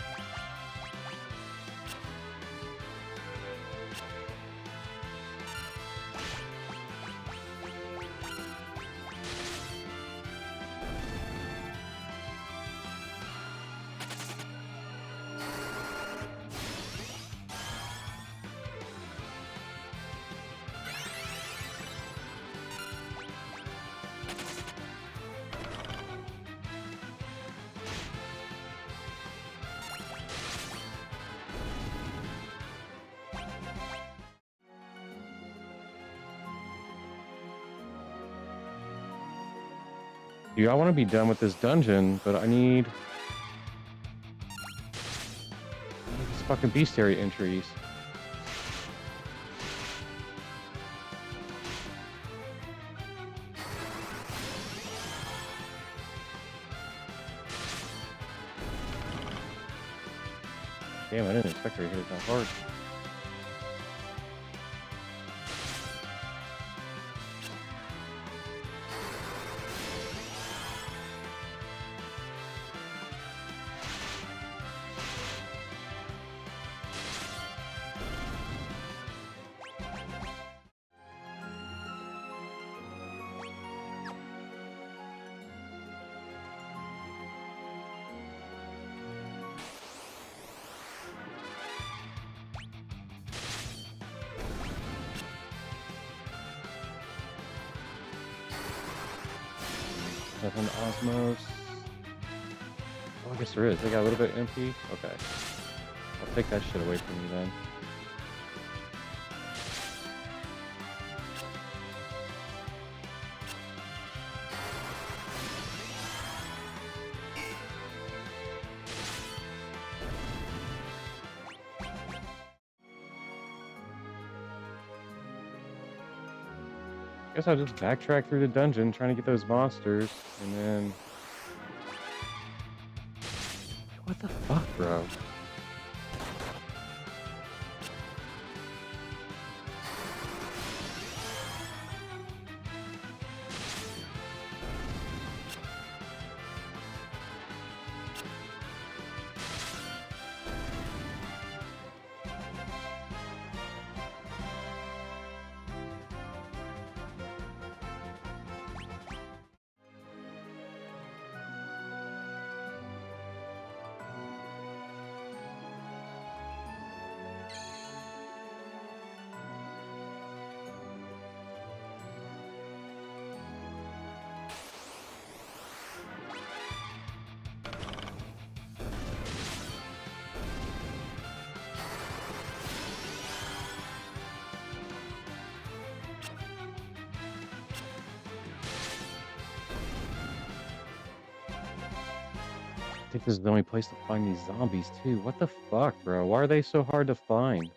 Dude, I want to be done with this dungeon, but I need these fucking bestiary entries. Damn, I didn't expect her to hit it that hard. Nothing Osmos. Oh, I guess there is. They got a little bit MP. Okay. I'll take that shit away from you then. Guess I'll just backtrack through the dungeon trying to get those monsters, and then... What the fuck, bro? I think this is the only place to find these zombies, too. What the fuck, bro? Why are they so hard to find?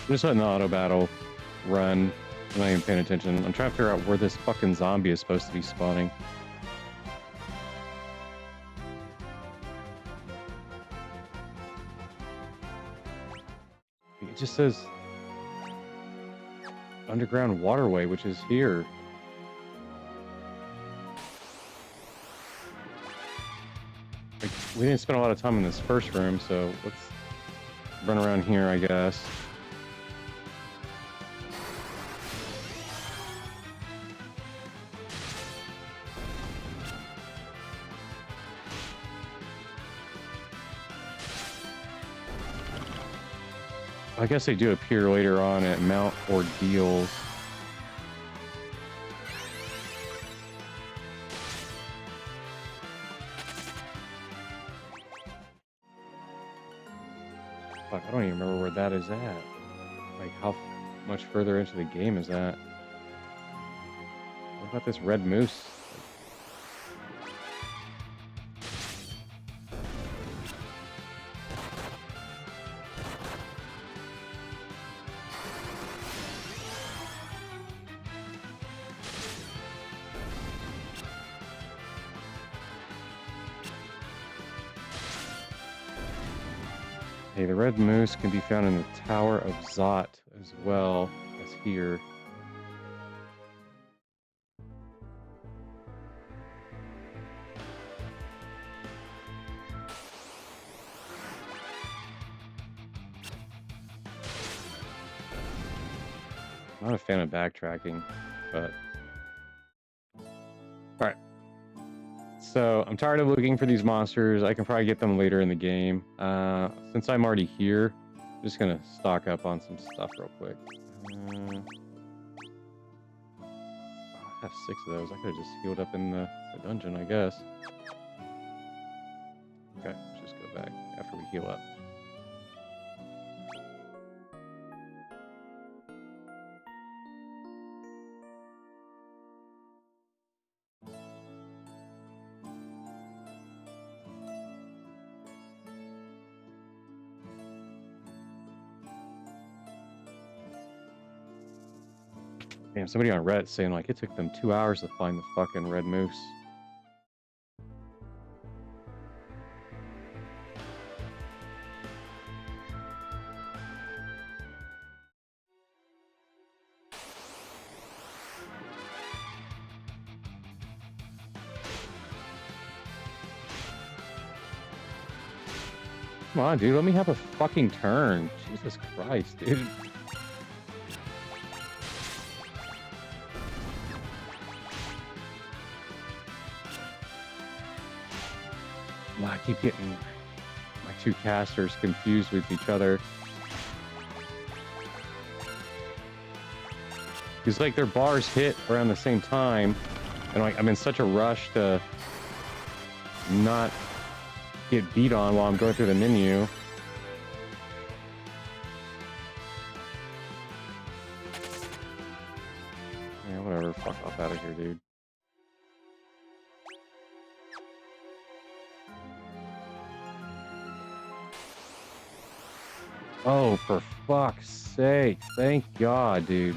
I'm just letting the auto battle run. I'm not even paying attention. I'm trying to figure out where this fucking zombie is supposed to be spawning. It just says underground waterway, which is here. Like, we didn't spend a lot of time in this first room, so let's run around here, I guess. I guess they do appear later on at Mount Ordeals. Fuck, I don't even remember where that is at. Like, how much further into the game is that? What about this red moose? Hey, the red moose can be found in the Tower of Zot as well as here. I'm not a fan of backtracking, but... Alright. So, I'm tired of looking for these monsters. I can probably get them later in the game. Since I'm already here, I'm just gonna stock up on some stuff real quick. I have 6 of those. I could have just healed up in the dungeon, I guess. Okay, let's just go back after we heal up. Damn, somebody on Reddit saying like it took them 2 hours to find the fucking red moose. Come on, dude, let me have a fucking turn. Jesus Christ, dude. I keep getting my two casters confused with each other. Because like their bars hit around the same time, and like I'm in such a rush to not get beat on while I'm going through the menu. Yeah, whatever. Fuck off out of here, dude. Oh, for fuck's sake. Thank God, dude.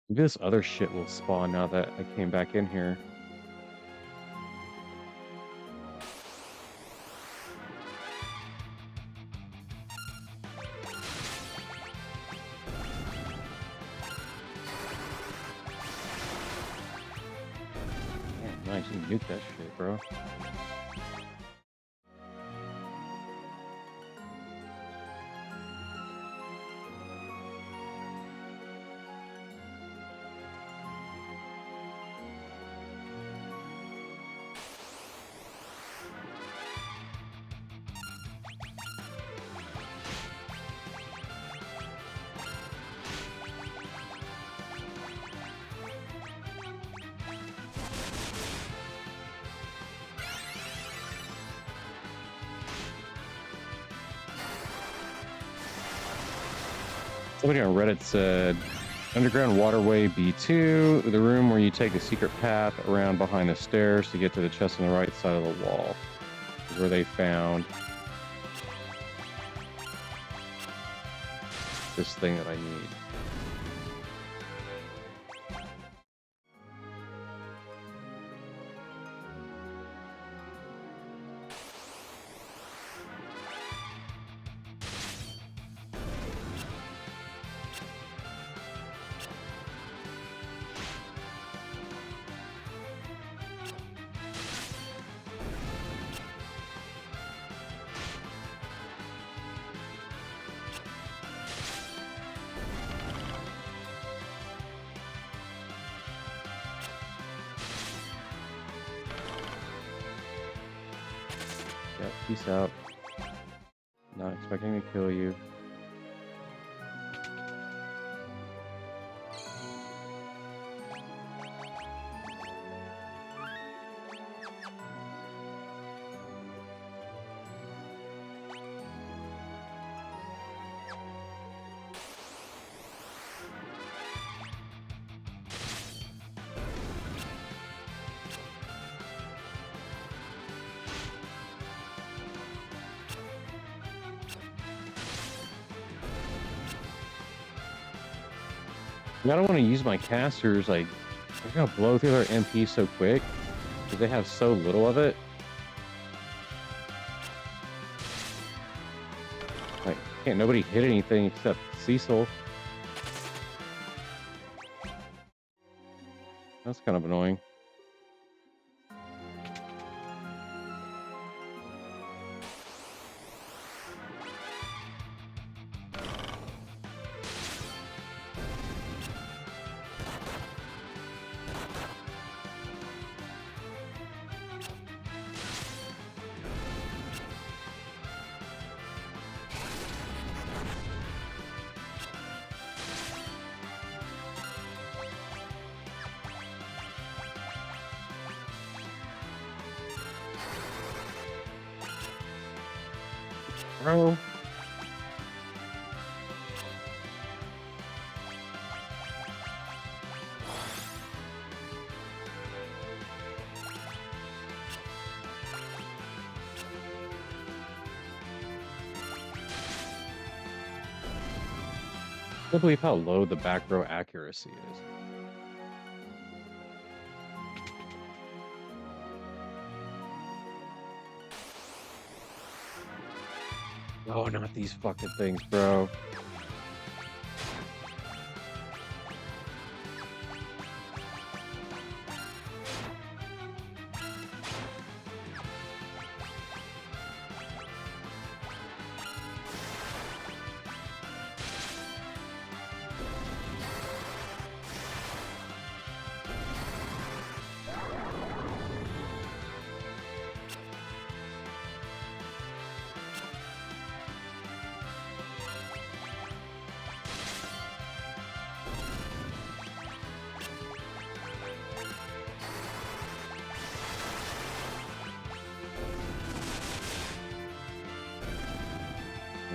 Maybe this other shit will spawn now that I came back in here. Yeah, nice. You can nuke that shit, bro. Somebody on Reddit said, Underground Waterway B2, the room where you take a secret path around behind the stairs to get to the chest on the right side of the wall, is where they found this thing that I need. Yeah, peace out. Not expecting to kill you. I don't want to use my casters, like, they're gonna blow through their MP so quick, because they have so little of it. Like, can't nobody hit anything except Cecil. That's kind of annoying. Bro. Can't believe how low the back row accuracy is. Oh, not these fucking things, bro.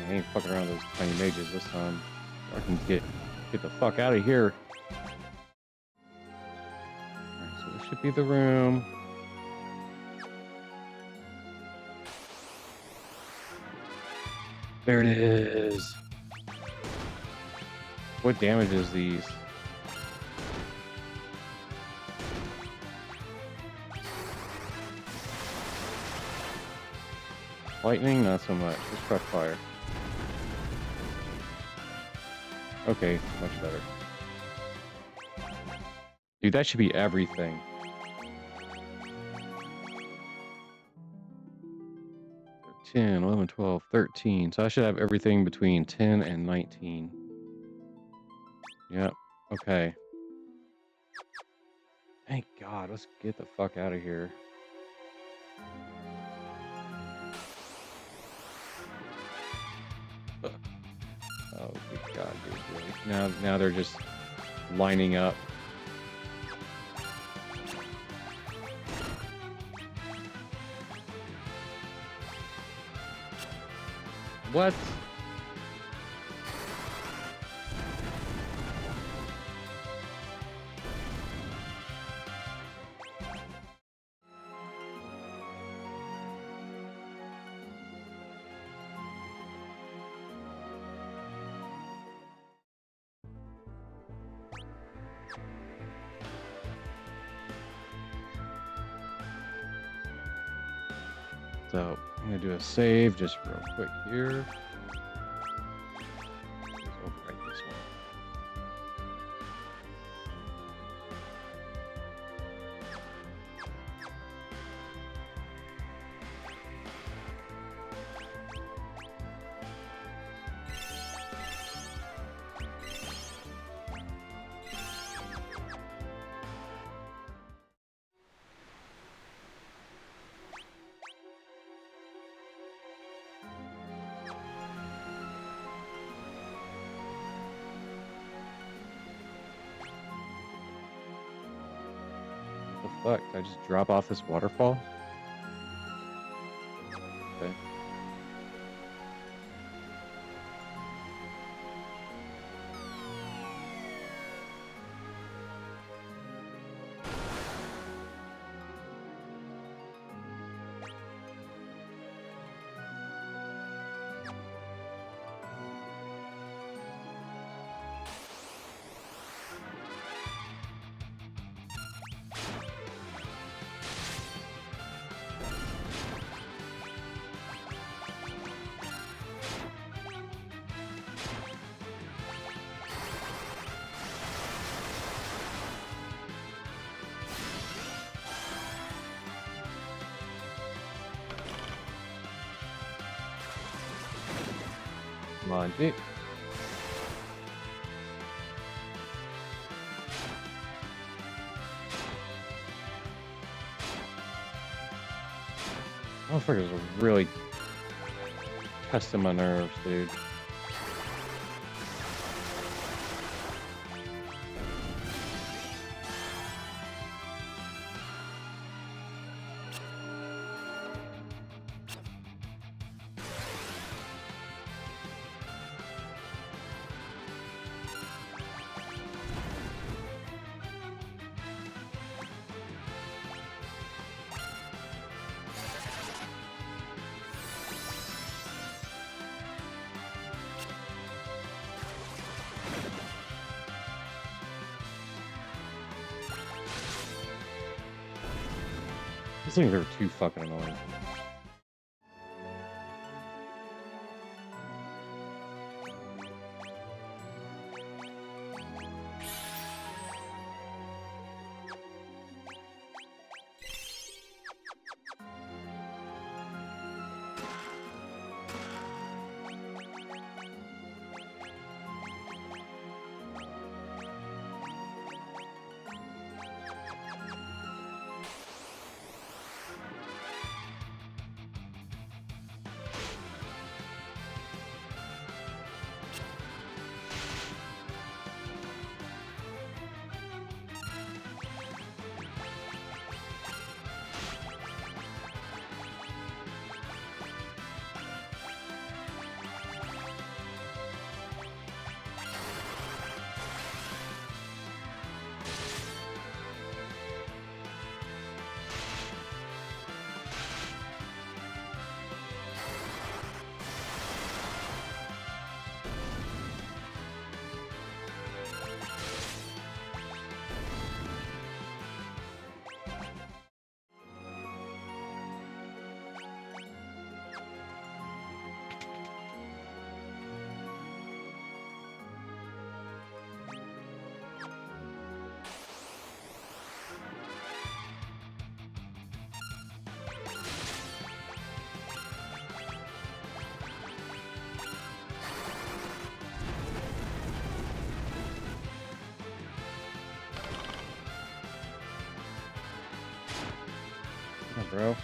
I ain't fucking around those tiny mages this time. I can get the fuck out of here. Alright, so this should be the room. There it is. What damage is these? Lightning? Not so much. Let's try fire. Okay, much better. Dude, that should be everything. 10, 11, 12, 13. So I should have everything between 10 and 19. Yep. Okay. Thank God. Let's get the fuck out of here. Oh, good God, dude. Really? Now they're just lining up. What? So I'm gonna do a save just real quick here. Let's overwrite this one. What the fuck? Did I just drop off this waterfall? Okay. Come on, dude. Motherfuckers are really testing my nerves, dude. These things are too fucking annoying. Yeah, bro.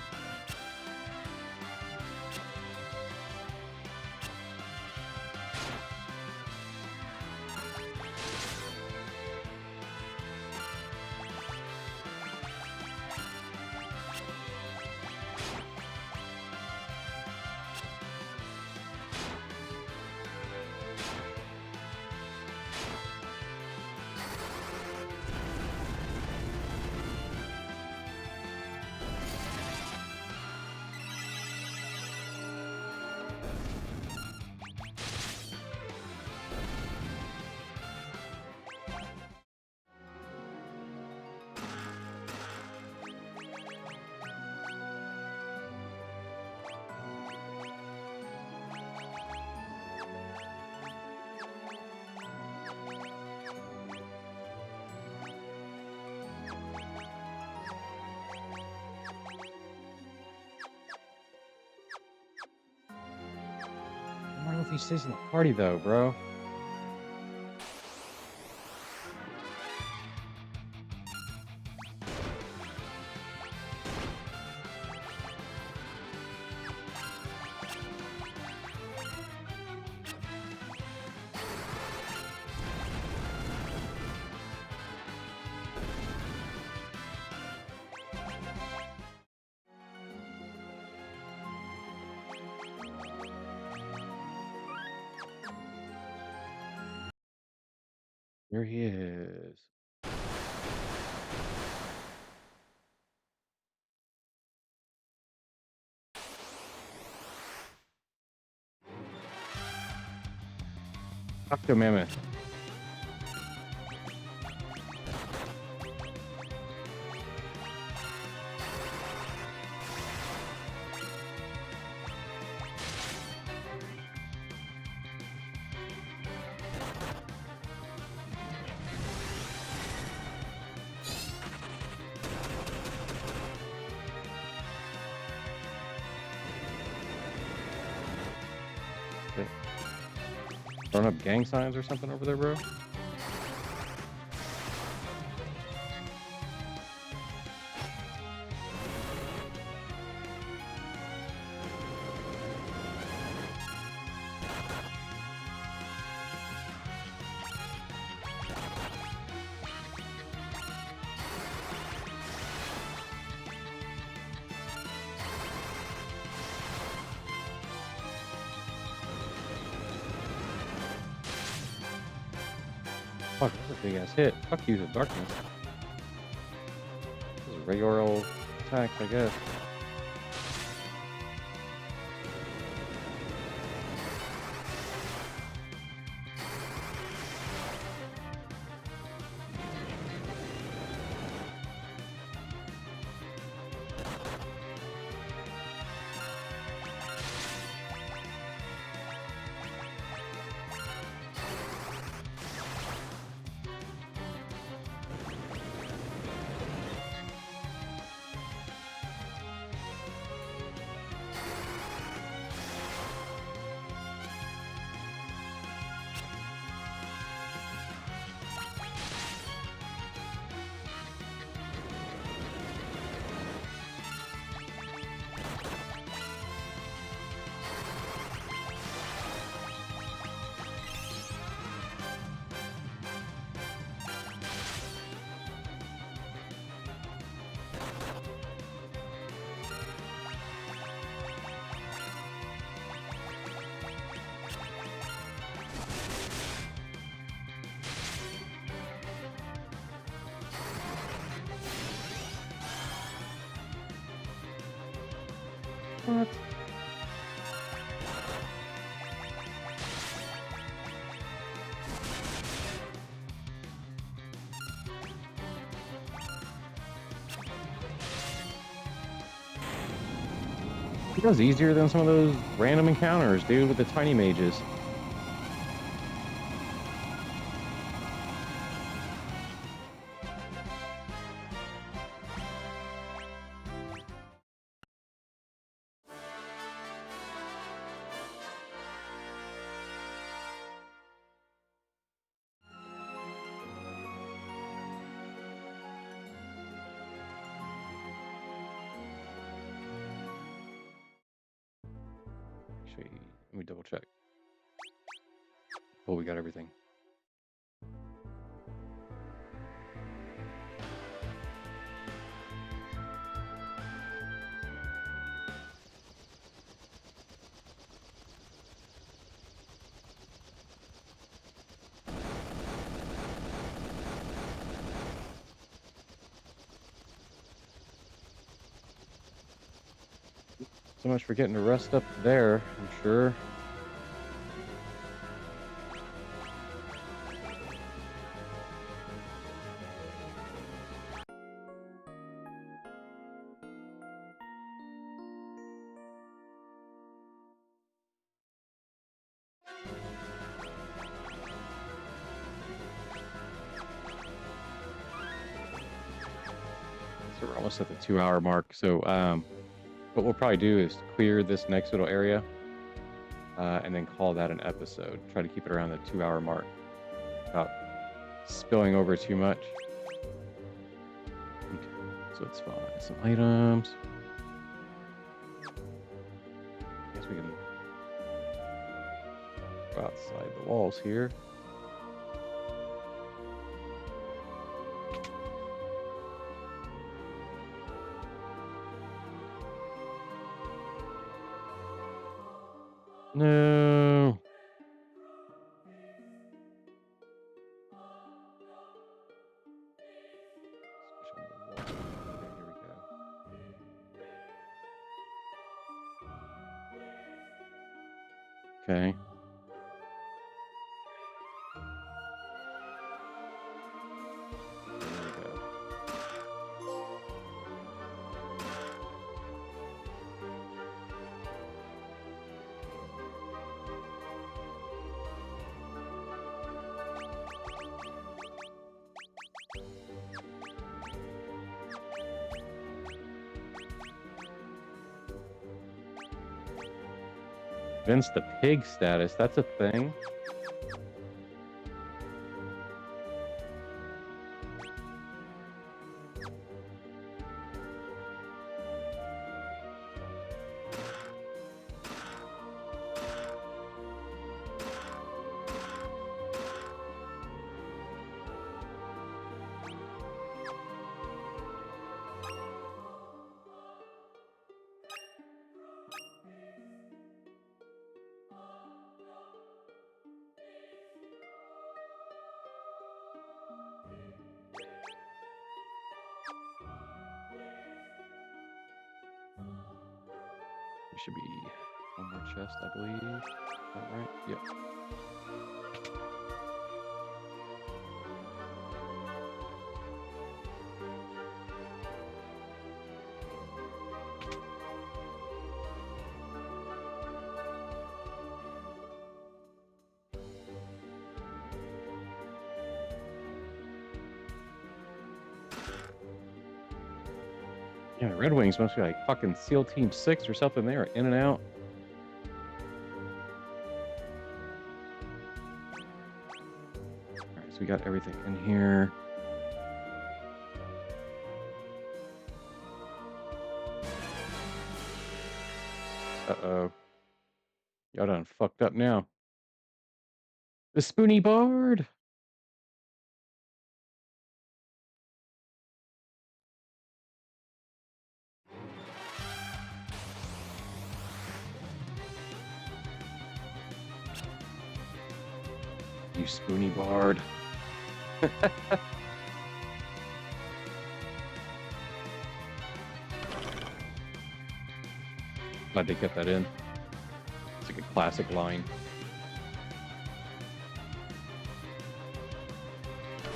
I don't know if he stays in the party though, bro. There he is. Octo Mammoth. Shit. Throwing up gang signs or something over there, bro? Fuck, that's a big ass hit. Fuck you, the darkness. Those are regular old attacks, I guess. What? It was easier than some of those random encounters, dude, with the tiny mages. Actually, let me double check. Oh, we got everything. So much for getting to rest up there, I'm sure. So we're almost at the 2-hour mark. So what we'll probably do is clear this next little area and then call that an episode. Try to keep it around the 2-hour mark without spilling over too much. Okay, so let's find some items. I guess we can go outside the walls here. No. Switch on the wall. Okay, here we go. Okay. There we go. Vince the pig status, that's a thing. There should be one more chest, I believe. Is that right? Yep. Yeah, the Red Wings must be like fucking SEAL Team 6 or something. They are in and out. Alright, so we got everything in here. Uh-oh. Y'all done fucked up now. The Spoony Bard! You Spoony Bard. Glad they kept that in. It's like a classic line.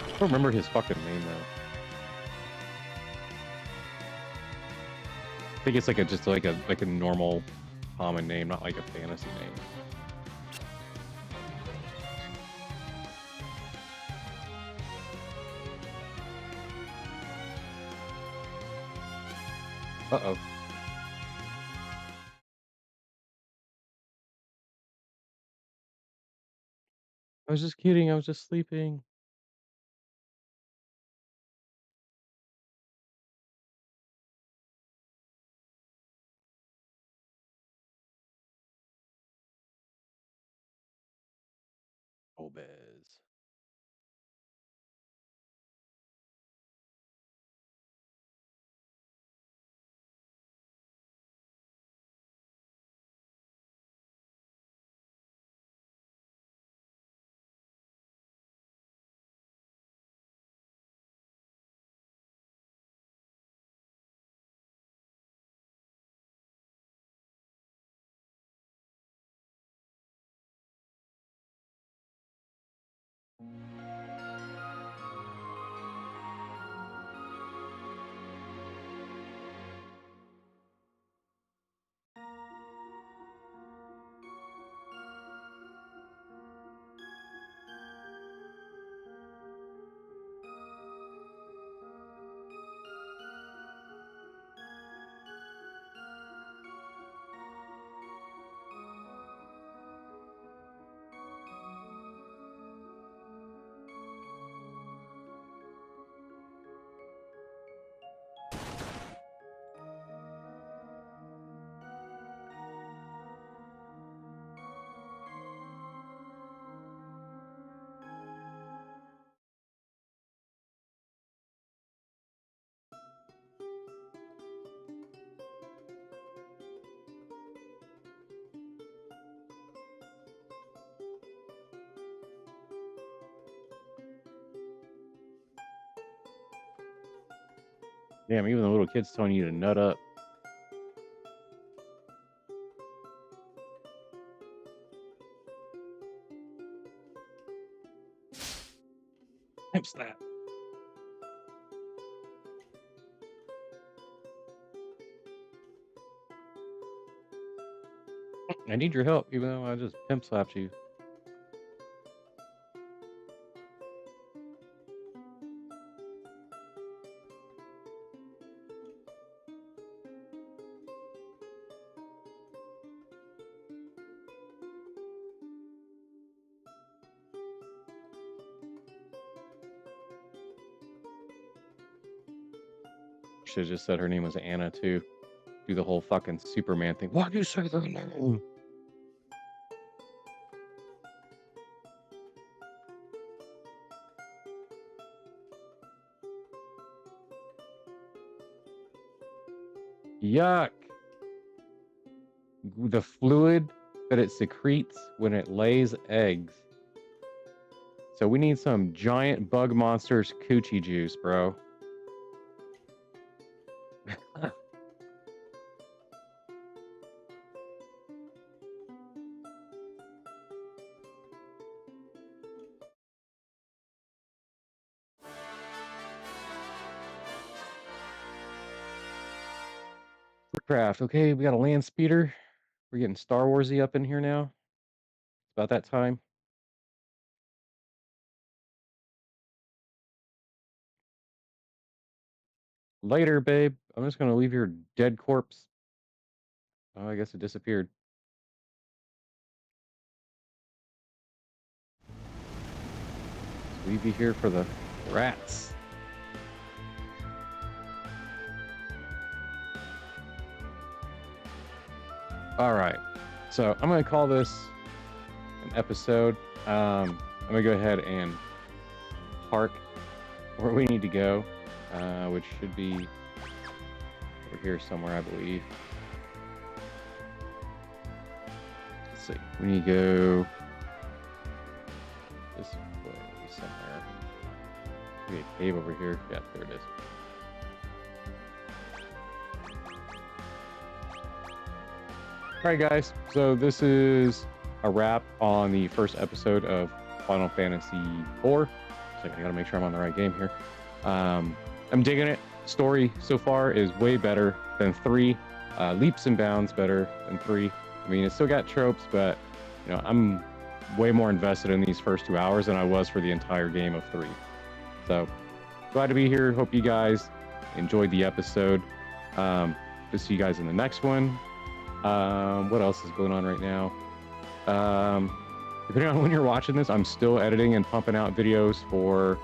I don't remember his fucking name though. I think it's like just like a normal common name, not like a fantasy name. Uh-oh. I was just kidding, I was just sleeping. Obez. Damn, even the little kid's telling you to nut up. Pimps that. I need your help, even though I just pimp slapped you. Should have just said her name was Anna too. Do the whole fucking Superman thing. Why do you say that name? Yuck. The fluid that it secretes when it lays eggs. So we need some giant bug monsters coochie juice, bro. Craft. Okay, we got a land speeder. We're getting Star Warsy up in here now. It's about that time. Later, babe. I'm just gonna leave your dead corpse. Oh, I guess it disappeared. Leave you here for the rats. All right. So I'm gonna call this an episode. I'm gonna go ahead and park where we need to go, which should be over here somewhere, I believe. Let's see. We need to go this way somewhere. Maybe a cave over here. Yeah, there it is. All right, guys. So this is a wrap on the first episode of Final Fantasy IV. So I gotta make sure I'm on the right game here. I'm digging it. Story so far is way better than 3. Leaps and bounds better than 3. I mean, it's still got tropes, but you know, I'm way more invested in these first 2 hours than I was for the entire game of 3. So glad to be here. Hope you guys enjoyed the episode. To see you guys in the next one. What else is going on right now? Depending on when you're watching this, I'm still editing and pumping out videos for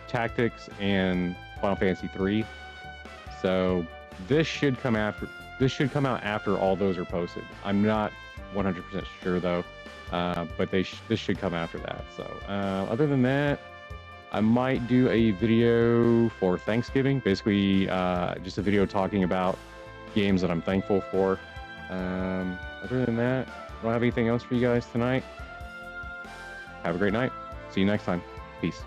Tactics and Final Fantasy 3. So this should come out after all those are posted. I'm not 100% sure though, but this should come after that. So other than that, I might do a video for Thanksgiving, basically just a video talking about games that I'm thankful for. Other than that, I don't have anything else for you guys tonight. Have a great night. See you next time. Peace.